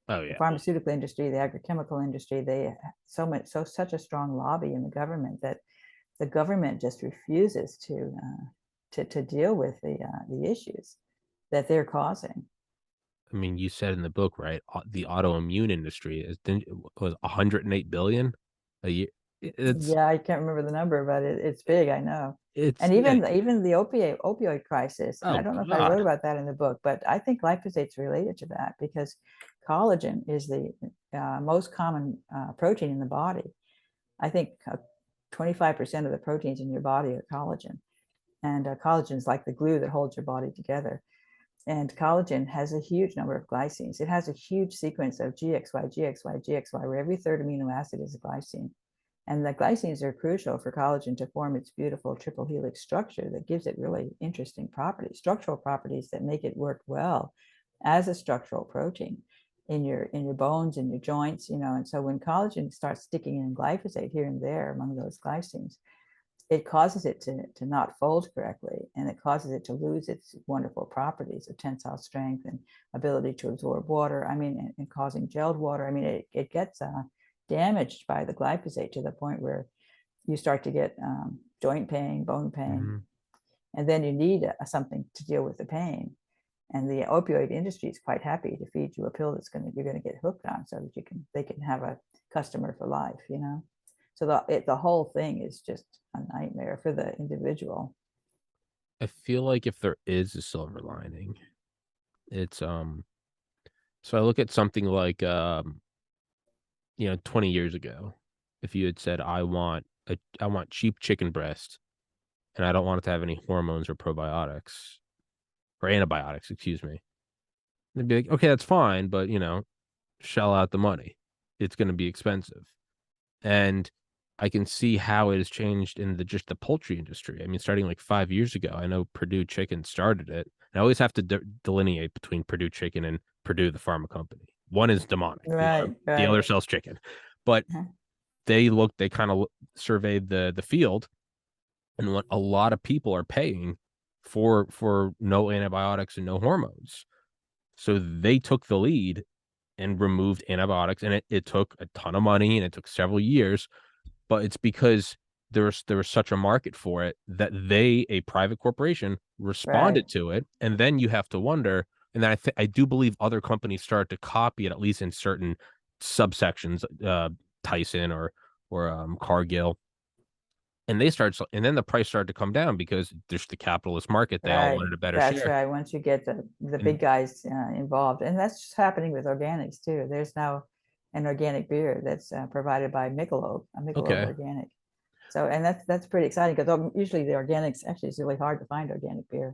Oh The yeah. pharmaceutical industry, the agrochemical industry, they such a strong lobby in the government that the government just refuses to deal with the issues that they're causing. I mean, you said in the book, right? The autoimmune industry was 108 billion a year. It's Yeah, I can't remember the number, but it's big, I know. it's And yeah. even the opioid crisis, and I Oh don't know if I wrote God. about that in the book, but I think glyphosate's related to that because collagen is the most common protein in the body. I think 25% of the proteins in your body are collagen, and collagen is like the glue that holds your body together. And collagen has a huge number of glycines. It has a huge sequence of GXY, GXY, GXY, where every third amino acid is a glycine. And the glycines are crucial for collagen to form its beautiful triple helix structure that gives it really interesting properties, structural properties that make it work well as a structural protein in your bones, in your joints. And so when collagen starts sticking in glyphosate here and there among those glycines, it causes it to not fold correctly, and it causes it to lose its wonderful properties of tensile strength and ability to absorb water. I mean, and causing gelled water. I mean, it gets damaged by the glyphosate to the point where you start to get joint pain, bone pain, Mhm. and then you need something to deal with the pain. And the opioid industry is quite happy to feed you a pill you're going to get hooked on, so that they can have a customer for life. So the whole thing is just a nightmare for the individual. I feel like if there is a silver lining, it's so I look at something like 20 years ago, if you had said I want cheap chicken breast and I don't want it to have any hormones or probiotics or antibiotics, excuse me. They'd be like, okay, that's fine, but shell out the money. It's going to be expensive. And I can see how it has changed in the poultry industry. I mean, starting like 5 years ago, I know Purdue Chicken started it. I always have to delineate between Purdue Chicken and Purdue, the pharma company. One is demonic, Right, the other right. sells chicken. But Uh-huh. they kind of surveyed the field, and what a lot of people are paying for no antibiotics and no hormones. So they took the lead and removed antibiotics, and it took a ton of money and it took several years, but it's because there was such a market for it that they, a private corporation, Right. responded to it. And then you have to wonder, and then I do believe other companies started to copy it, at least in certain subsections, Tyson or Cargill, and then the price started to come down because there's the capitalist market. They all Right. wanted a better That's share. right. Once you get the big And guys involved, and that's just happening with organics too. There's now an organic beer that's provided by Michelob, a Michelob okay, organic. So, and that's pretty exciting because usually the organics, actually it's really hard to find organic beer.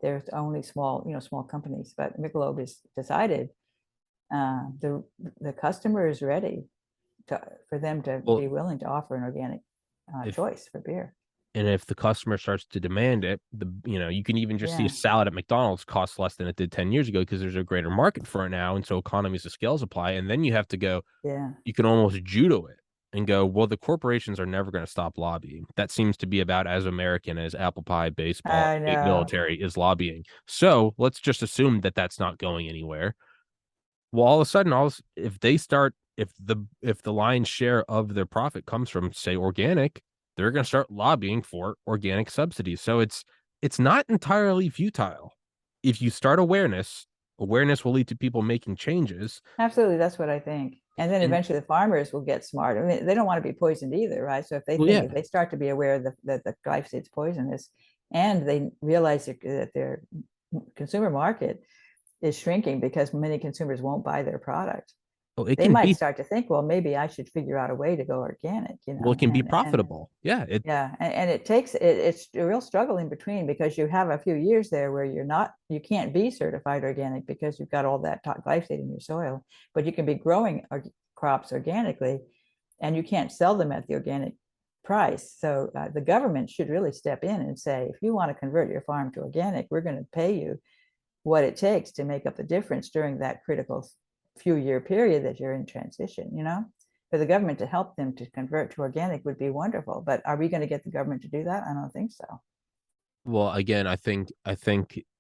There's only small companies, but Michelob has decided the customer is ready for them to well, be willing to offer an organic if choice for beer. and if the customer starts to demand it, you can even just see a Yeah. salad at McDonald's costs less than it did 10 years ago because there's a greater market for it now. And so economies of scales apply. And then you have to go, Yeah. you can almost judo it and go, well, the corporations are never going to stop lobbying. That seems to be about as American as apple pie, baseball, I state know. military is lobbying. So let's just assume that that's not going anywhere. Well, all of a sudden, if they start, if the lion's share of their profit comes from, say, organic, they're going to start lobbying for organic subsidies. So it's not entirely futile. If you start awareness, awareness will lead to people making changes. Absolutely, that's what I think. And then And eventually the farmers will get smart. I mean, they don't want to be poisoned either, right? So if they well, think, yeah, if they start to be aware that the glyphosate's poisonous, and they realize that their consumer market is shrinking because many consumers won't buy their product, well, it they can might be start to think, well, maybe I should figure out a way to go organic, well, it can be and profitable. Yeah, it yeah, and it takes it's a real struggle in between because you have a few years there where you can't be certified organic because you've got all that glyphosate in your soil, but you can be growing crops organically, and you can't sell them at the organic price. So the government should really step in and say, if you want to convert your farm to organic, we're going to pay you what it takes to make up the difference during that critical few year period that you're in transition, for the government to help them to convert to organic would be wonderful. But are we going to get the government to do that? I don't think so. well, again, I think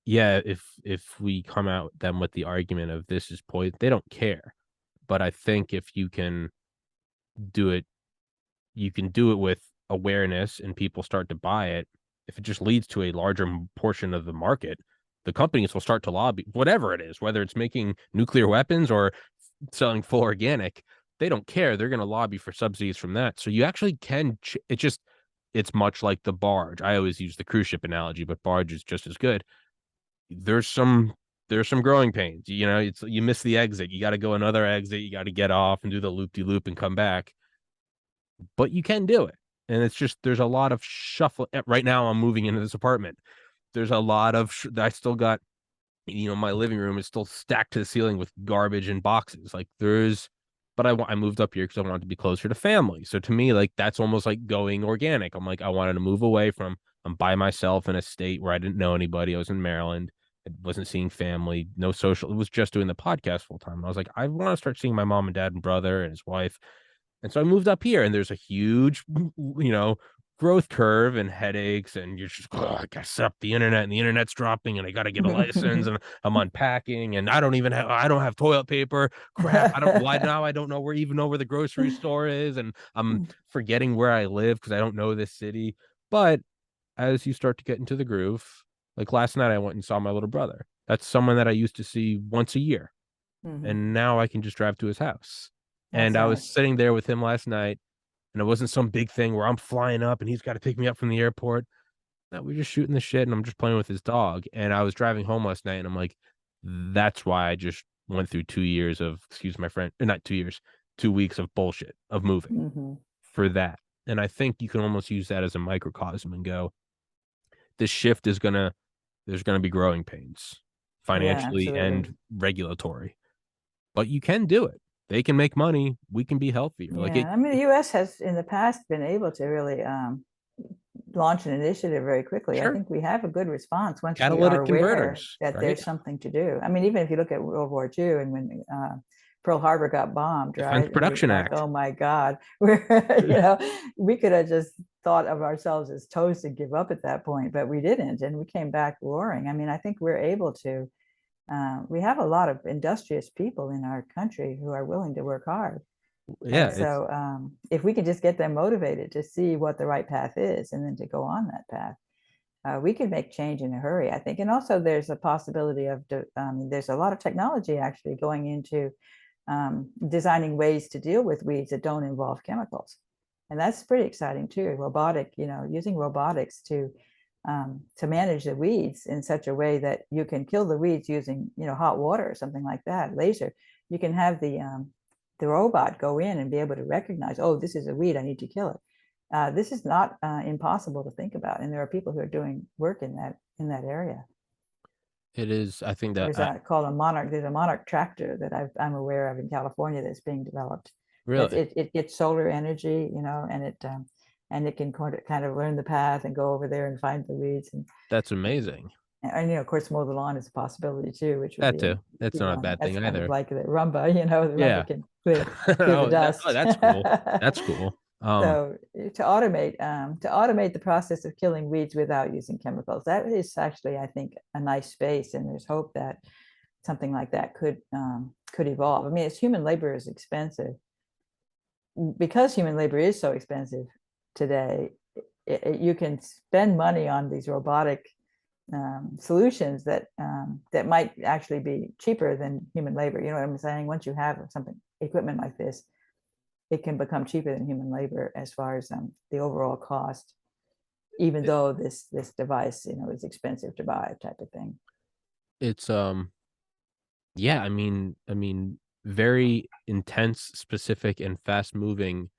yeah, if we come out then with the argument of this is poison, they don't care. But I think if do it you can do it with awareness and people start to buy it. If it just leads to a larger portion of the market, the companies will start to lobby, whatever it is, whether it's making nuclear weapons or selling full organic. They don't care. They're going to lobby for subsidies from that. So you actually can. It's much like the barge. I always use the cruise ship analogy, but barge is just as good. There's some there's some growing pains. It's you miss the exit. You got to go another exit. You got to get off and do the loop de loop and come back, but you can do it. And it's just there's a lot of shuffle. Right now, I'm moving into this apartment. There's a lot of I still got, my living room is still stacked to the ceiling with garbage and boxes. Like but I moved up here because I wanted to be closer to family. So to me, like that's almost like going organic. I'm like I wanted to move away from. I'm by myself in a state where I didn't know anybody. I was in Maryland. I wasn't seeing family, no social. It was just doing the podcast full time. And I was like, I want to start seeing my mom and dad and brother and his wife. And so I moved up here, and there's a huge, growth curve and headaches, and you're just, I got to set up the internet, and the internet's dropping, and I got to get a license, and I'm unpacking, and I don't have toilet paper. Crap, why now? I don't know where the grocery store is, and I'm forgetting where I live because I don't know this city. But as you start to get into the groove, like last night, I went and saw my little brother. That's someone that I used to see once a year, Mm-hmm. and now I can just drive to his house. And That's I was nice. sitting there with him last night, and it wasn't some big thing where I'm flying up and he's got to pick me up from the airport. No, we're just shooting the shit, and I'm just playing with his dog. And I was driving home last night, and I'm like, that's why I just went through 2 years of, excuse my friend, not 2 years, 2 weeks of bullshit of moving Mm-hmm. for that. And I think you can almost use that as a microcosm and go, this shift there's gonna be growing pains, Yeah, financially absolutely. and regulatory, but you can do it. They can make money. We can be healthier. Like Yeah, I mean, the U.S. has in the past been able to really launch an initiative very quickly. I sure, think we have a good response once we are catalytic aware converters, that right? there's something to do. I mean, even if you look at World War II and when Pearl Harbor got bombed, Defense right? And we Production thought, Act. oh my God, we're, we could have just thought of ourselves as toast to give up at that point, but we didn't, and we came back roaring. I mean, I think we're able to. We have a lot of industrious people in our country who are willing to work hard, Yeah, and it's so if we can just get them motivated to see what the right path is, and then to go on that path, we can make change in a hurry, I think. And also, there's a possibility of there's a lot of technology actually going into designing ways to deal with weeds that don't involve chemicals. And that's pretty exciting too. Using robotics to manage the weeds in such a way that you can kill the weeds using, hot water or something like that, laser. You can have the robot go in and be able to recognize, oh, this is a weed, I need to kill it. This is not impossible to think about, and there are people who are doing work in that area. it is. I think that There's called a monarch. There's a monarch tractor that I'm aware of in California that's being developed. really It gets solar energy, and it can kind of learn the path and go over there and find the weeds that's amazing. and of course mow the lawn is a possibility too, which would That be too. That's not a bad that's thing kind of either. like the Rumba. The Yeah. Rumba can clear the Oh, dust. that's cool. That's cool. So to automate the process of killing weeds without using chemicals, that is actually, I think, a nice space, and there's hope that something like that could evolve. I mean, as human labor is expensive, because human labor is so expensive today, you can spend money on these robotic solutions that might actually be cheaper than human labor. You know what I'm saying? Once you have equipment like this, it can become cheaper than human labor as far as the overall cost, even though this device, is expensive to buy, type of thing. It's yeah, I mean very intense, specific and fast moving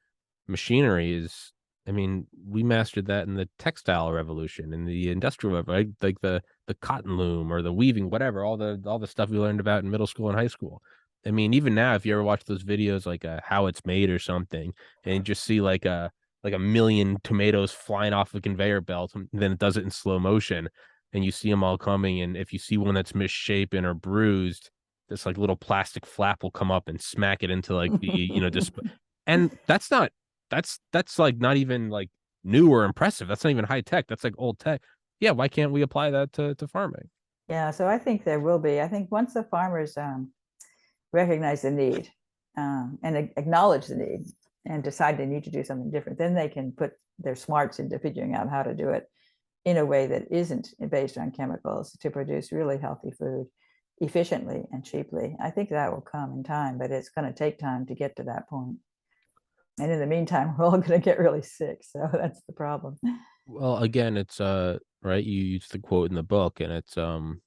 machinery is. I mean, we mastered that in the textile revolution, in the industrial right? Like the cotton loom or the weaving, whatever, all the stuff we learned about in middle school and high school. I mean, even now, if you ever watch those videos like how it's made or something, and you just see like a million tomatoes flying off a conveyor belt, and then it does it in slow motion, and you see them all coming, and if you see one that's misshapen or bruised, this like little plastic flap will come up and smack it into like the and that's like not even like new or impressive. That's not even high tech. That's like old tech. Yeah, why can't we apply that to farming? Yeah, so I think there will be. I think once the farmers recognize the need and acknowledge the need and decide they need to do something different, then they can put their smarts into figuring out how to do it in a way that isn't based on chemicals to produce really healthy food efficiently and cheaply. I think that will come in time, but it's going to take time to get to that point. And in the meantime, we're all going to get really sick. So that's the problem. Well, again, it's right. You use the quote in the book, and it's don't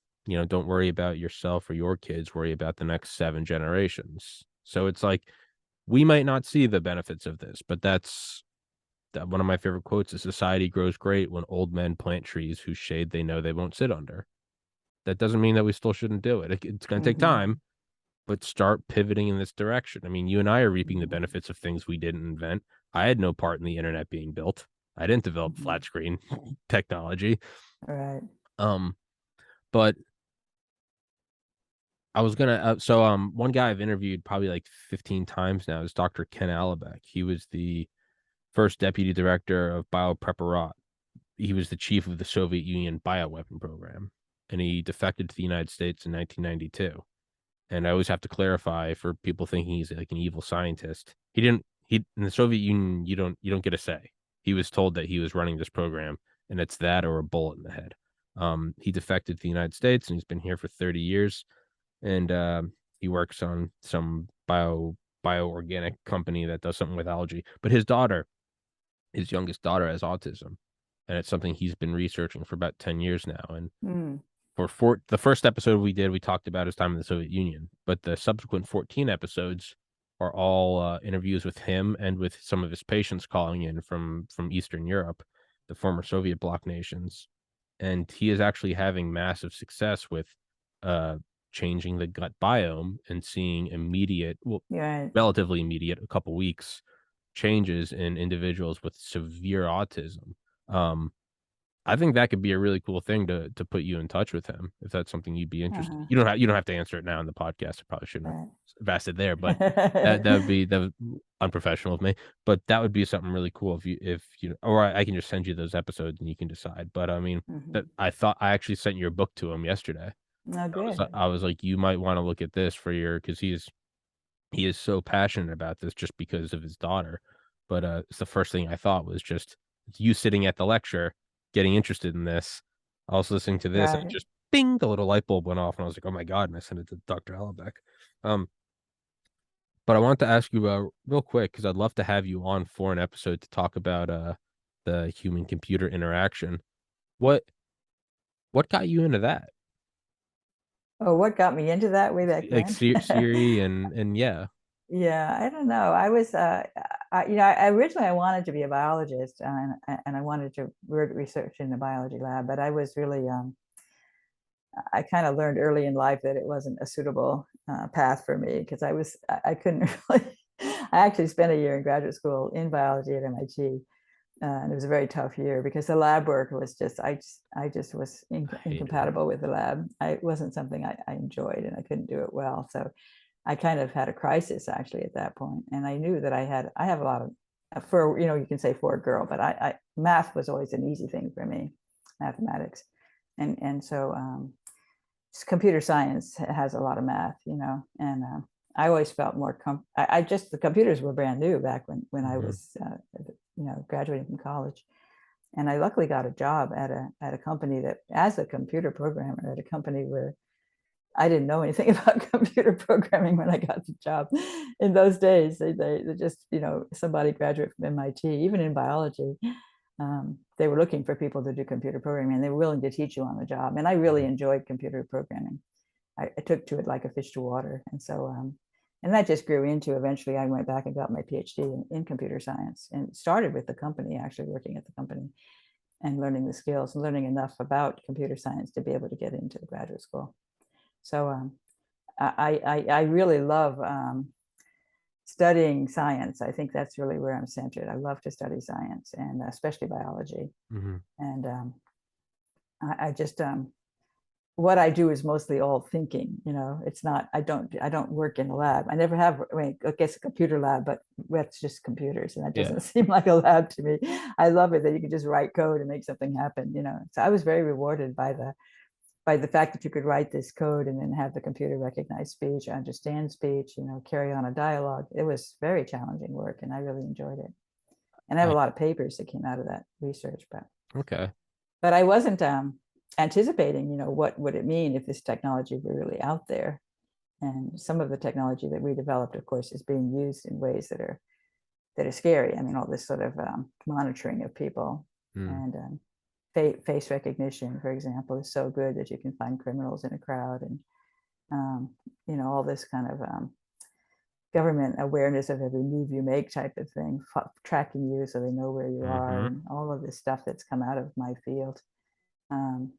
worry about yourself or your kids. Worry about the next 7 generations. So it's like we might not see the benefits of this, but that's one of my favorite quotes is society grows great when old men plant trees whose shade they know they won't sit under. That doesn't mean that we still shouldn't do it. It's going to take Mm-hmm. time, but start pivoting in this direction. I mean, you and I are reaping the Mm-hmm. benefits of things we didn't invent. I had no part in the internet being built. I didn't develop Mm-hmm. flat screen technology. Right. Um, but I was gonna one guy I've interviewed probably like 15 times now is Dr. Ken Alabek. He was the first deputy director of biopreparat. He was the chief of the Soviet Union bioweapon program, and he defected to the United States in 1992. And I always have to clarify for people thinking he's like an evil scientist. He didn't. He in the Soviet Union, you don't get a say. He was told that he was running this program, and it's that or a bullet in the head. He defected to the United States, and he's been here for 30 years. And he works on some bioorganic company that does something with algae. But his youngest daughter, has autism, and it's something he's been researching for about 10 years now. And Mm. for the first episode we did, we talked about his time in the Soviet Union, but the subsequent 14 episodes are all interviews with him and with some of his patients calling in from Eastern Europe, the former Soviet bloc nations. And he is actually having massive success with uh, changing the gut biome and seeing immediate, well, Right. relatively immediate, a couple weeks changes in individuals with severe autism. Um, I think that could be a really cool thing to put you in touch with him if that's something you'd be interested. Uh-huh. You don't have to answer it now in the podcast. I probably shouldn't Right. have asked it there, but that would unprofessional of me. But that would be something really cool if you or I can just send you those episodes and you can decide. But I mean, that Mhm. I thought I actually sent your book to him yesterday. Oh, good. I was like, you might want to look at this for your because he is so passionate about this just because of his daughter. But it's the first thing I thought was just you sitting at the lecture, getting interested in this. I was listening to this, and Right. just bing, the little light bulb went off, and I was like, "Oh my god!" And I sent it to Dr. Hellebeck. Um, but I wanted to ask you real quick because I'd love to have you on for an episode to talk about the human computer interaction. What what got you into that? Oh, what got me into that way back Like then? Siri and yeah. Yeah, I don't know. I was, I originally I wanted to be a biologist, and I wanted to work research in the biology lab, but I was really, I kind of learned early in life that it wasn't a suitable path for me because I couldn't really. I actually spent a year in graduate school in biology at MIT, and it was a very tough year because the lab work was I just was I hated it. incompatible with the lab. It wasn't something I enjoyed, and I couldn't do it well. So I kind of had a crisis actually at that point, and I knew that I have a lot of for you can say for a girl, but I math was always an easy thing for me, mathematics, and so computer science has a lot of math, and I always felt more I just the computers were brand new back when I Mhm. was graduating from college, and I luckily got a job at a company that as a computer programmer at a company where I didn't know anything about computer programming when I got the job. In those days, they just, somebody graduate from MIT, even in biology, they were looking for people to do computer programming and they were willing to teach you on the job. And I really Mhm. enjoyed computer programming. I took to it like a fish to water. And so, and that just grew into eventually I went back and got my PhD in computer science and started with the company, actually working at the company and learning the skills and learning enough about computer science to be able to get into the graduate school. So I really love studying science. I think that's really where I'm centered. I love to study science and especially biology. Mhm. And I just what I do is mostly all thinking. It's not. I don't work in a lab. I never have. I mean, I guess a computer lab, but that's just computers, and that Yeah. doesn't seem like a lab to me. I love it that you can just write code and make something happen. So I was very rewarded by the fact that you could write this code and then have the computer recognize speech, understand speech, carry on a dialogue. It was very challenging work and I really enjoyed it. And I have I a lot of papers that came out of that research, okay. but I wasn't anticipating, what would it mean if this technology were really out there. And some of the technology that we developed, of course, is being used in ways that are scary. I mean, all this sort of monitoring of people Mm. and face recognition, for example, is so good that you can find criminals in a crowd and um, all this kind of government awareness of every move you make type of thing, tracking you so they know where you are, Mhm. and all of this stuff that's come out of my field um,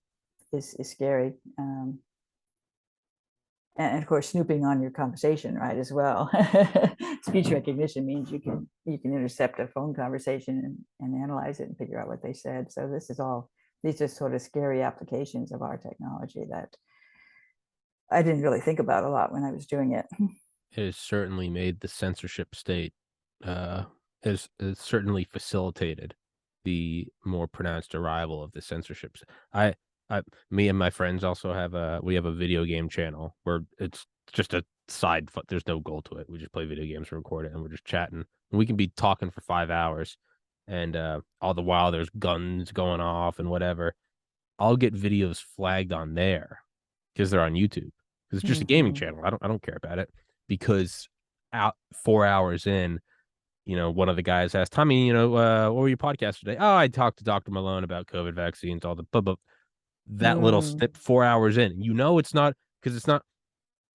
is scary. And of course, snooping on your conversation, right, as well. Speech recognition means you can intercept a phone conversation and analyze it and figure out what they said. So these are sort of scary applications of our technology that I didn't really think about a lot when I was doing it. It has certainly made the censorship state, uh, has certainly facilitated the more pronounced arrival of the censorships. I me and my friends also we have a video game channel where it's just a there's no goal to it. We just play video games and record it, and we're just chatting. And we can be talking for 5 hours, and, all the while there's guns going off and whatever. I'll get videos flagged on there because 'cause they're on YouTube. 'Cause it's just a gaming Mhm. channel. I don't care about it because out 4 hours in, one of the guys asked, "Tommy, what were your podcasts today?" "Oh, I talked to Doctor Malone about COVID vaccines, all the blah, blah." That little Mm. snip 4 hours in, it's not because it's not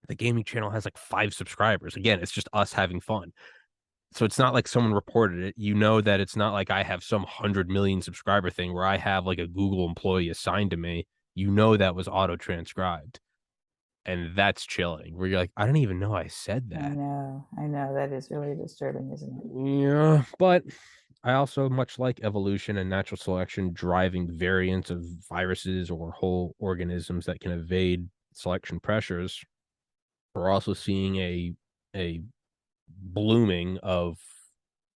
the gaming channel has, like, 5 subscribers. Again, it's just us having fun. So it's not like someone reported it. You know that it's not like I have some 100,000,000 subscriber thing where I have, like, a Google employee assigned to me. That was auto transcribed, and that's chilling, where you're like, "I didn't even know I said that." I know. That is really disturbing, isn't it? Yeah, but I also much like evolution and natural selection driving variants of viruses or whole organisms that can evade selection pressures. We're also seeing a blooming of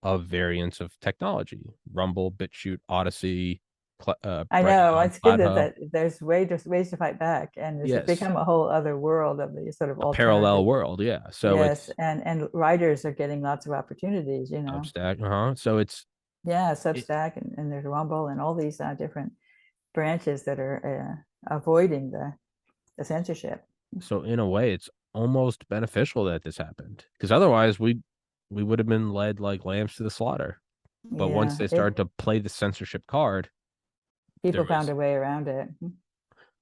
variants of technology. Rumble, BitChute, Odyssey, I know Brightline, it's good Plato. that there's ways to fight back, and it's Yes, become a whole other world of the sort of a parallel alternative. world. Yeah, so Yes, it's and writers are getting lots of opportunities, you know. Substack. So Yeah, it, Substack and there's Rumble and all these different branches that are avoiding the censorship. so in a way, it's almost beneficial that this happened because otherwise we would have been led like lambs to the slaughter. But once Yeah, they started to play the censorship card, people there found was a way around it.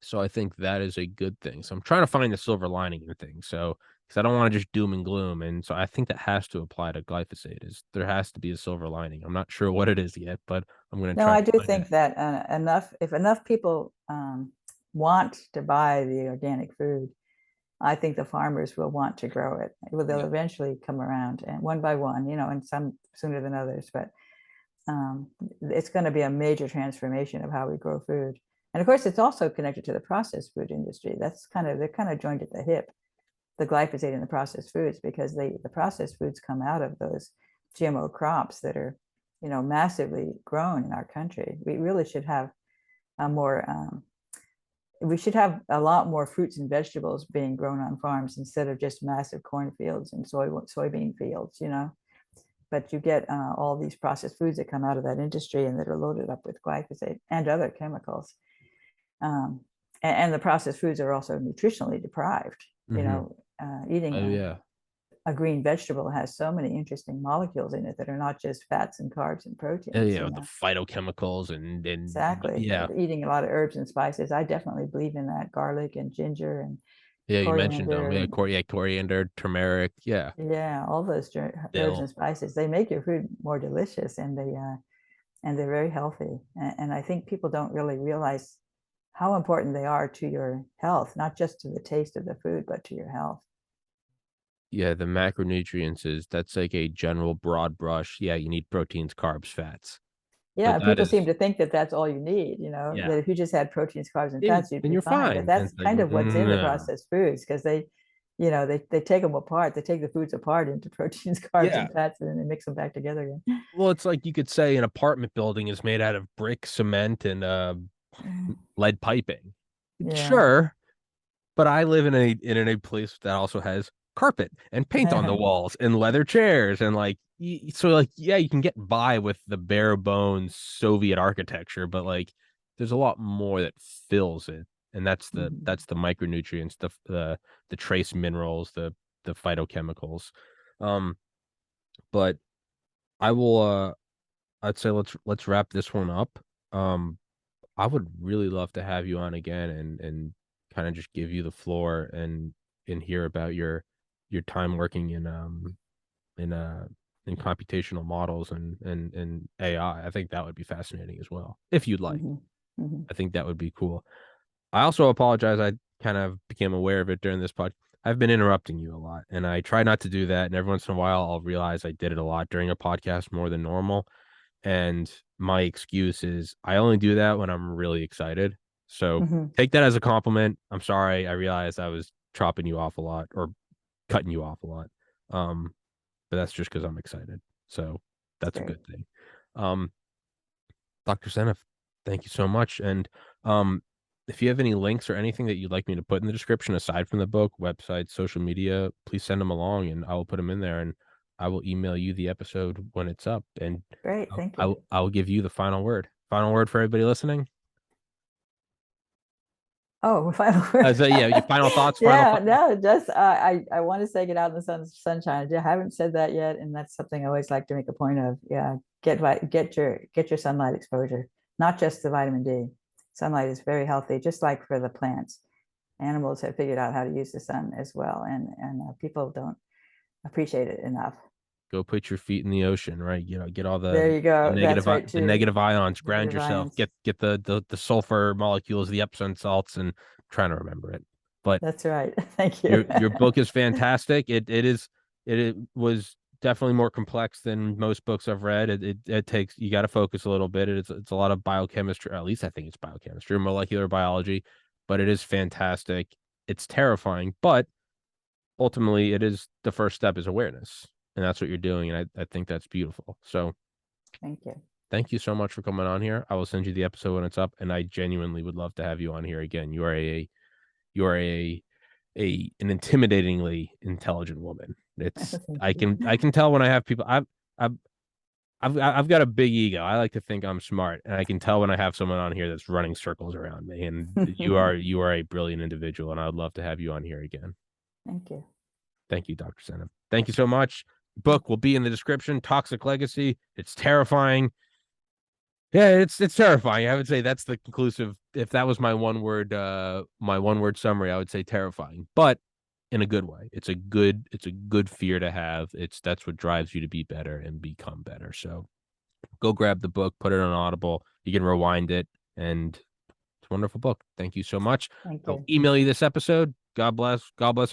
so I think that is a good thing. So I'm trying to find the silver lining in things. So because I don't want to just doom and gloom, and so I think that has to apply to glyphosate. Is there has to be a silver lining? I'm not sure what it is yet, but I'm going to No, try I to do find it. think that if enough people want to buy the organic food, I think the farmers will want to grow it. They'll Yeah. eventually come around, and one by one, you know, and some sooner than others. But it's going to be a major transformation of how we grow food. And of course, it's also connected to the processed food industry. They're kind of joined at the hip, the glyphosate and the processed foods, because the processed foods come out of those GMO crops that are, you know, massively grown in our country. We really should have a more we should have a lot more fruits and vegetables being grown on farms instead of just massive cornfields and soybean fields, you know. But you get all these processed foods that come out of that industry and that are loaded up with glyphosate and other chemicals. Um, and the processed foods are also nutritionally deprived. You Mm-hmm. know, eating Oh yeah. a green vegetable has so many interesting molecules in it that are not just fats and carbs and proteins, Yeah, you with the know. phytochemicals and Exactly. yeah. Eating a lot of herbs and spices. I definitely believe in that. Garlic and ginger and Yeah, you mentioned them. coriander Yeah, and coriander, turmeric. Yeah, yeah, all those herbs and dill. spices. They make your food more delicious, and they're very healthy. And I think people don't really realize how important they are to your health, not just to the taste of the food, but to your health. Yeah, the macronutrients is that's like a general broad brush. Yeah, you need proteins, carbs, fats. Yeah, But and that people seem is to think that that's all you need, you know, yeah. that if you just had proteins, carbs, and Then fats, you'd then be you're fine. But fine. And that's it's like kind of what's in the no. processed foods because you know, they take them apart. They take the foods apart into proteins, carbs, Yeah. and fats, and then they mix them back together again. Well, it's like you could say an apartment building is made out of brick, cement, and lead piping. Yeah. Sure, but I live in a place that also has carpet and paint on the walls and leather chairs and like so like yeah, you can get by with the bare bones Soviet architecture, but like there's a lot more that fills it, and Mhm. that's the micronutrients, the trace minerals, the phytochemicals. Um, but I will I'd say let's wrap this one up. Um, I would really love to have you on again and kind of just give you the floor and hear about your time working in in computational models and AI. I think that would be fascinating as well. If you'd like. Mhm. Mhm. I think that would be cool. I also apologize. I kind of became aware of it during this pod. I've been interrupting you a lot, and I try not to do that. And every once in a while, I'll realize I did it a lot during a podcast more than normal. And my excuse is I only do that when I'm really excited. So Mhm. take that as a compliment. I'm sorry. I realized I was chopping you off a lot or cutting you off a lot. Um, but that's just because I'm excited. So It's that's a great. good thing. Um, Dr. Seneff, thank you so much. And um, if you have any links or anything that you'd like me to put in the description aside from the book, website, social media, please send them along and I will put them in there and I will email you the episode when it's up. And Great. Thank you. I'll give you the final word. Final word for everybody listening. Oh, final word. So yeah, your final thoughts, final Yeah, thoughts. no, just I want to say get out in the sunshine. I haven't said that yet, and that's something I always like to make a point of. Yeah, get your sunlight exposure, not just the vitamin D. Sunlight is very healthy, just like for the plants. Animals have figured out how to use the sun as well, and people don't appreciate it enough. Go put your feet in the ocean, right? You know, get all There you go. That's right the too. negative ions, ground Negative yourself, ions. get the sulfur molecules, the Epsom salts, and I'm trying to remember it. But That's right. Thank you. your book is fantastic. It was definitely more complex than most books I've read. It takes, you got to focus a little bit. It's a lot of biochemistry. At least I think it's biochemistry, molecular biology, but it is fantastic. It's terrifying, but ultimately, it is the first step is awareness, and that's what you're doing, and I think that's beautiful. So Thank you. thank you so much for coming on here. I will send you the episode when it's up, and I genuinely would love to have you on here again. You are an intimidatingly intelligent woman. It's Thank I you. can tell when I have people. I've I've got a big ego. I like to think I'm smart, and I can tell when I have someone on here that's running circles around me. And you are a brilliant individual, and I would love to have you on here again. Thank you. Thank you, Dr. Seneff. Thank you so much. Book will be in the description. Toxic Legacy. It's terrifying. Yeah, it's terrifying. I would say that's the conclusive. If that was my one word summary, I would say terrifying, but in a good way. It's a good fear to have. That's what drives you to be better and become better. So go grab the book, put it on Audible. You can rewind it, and it's a wonderful book. Thank you so much. Thank I'll you. email you this episode. God bless. God bless.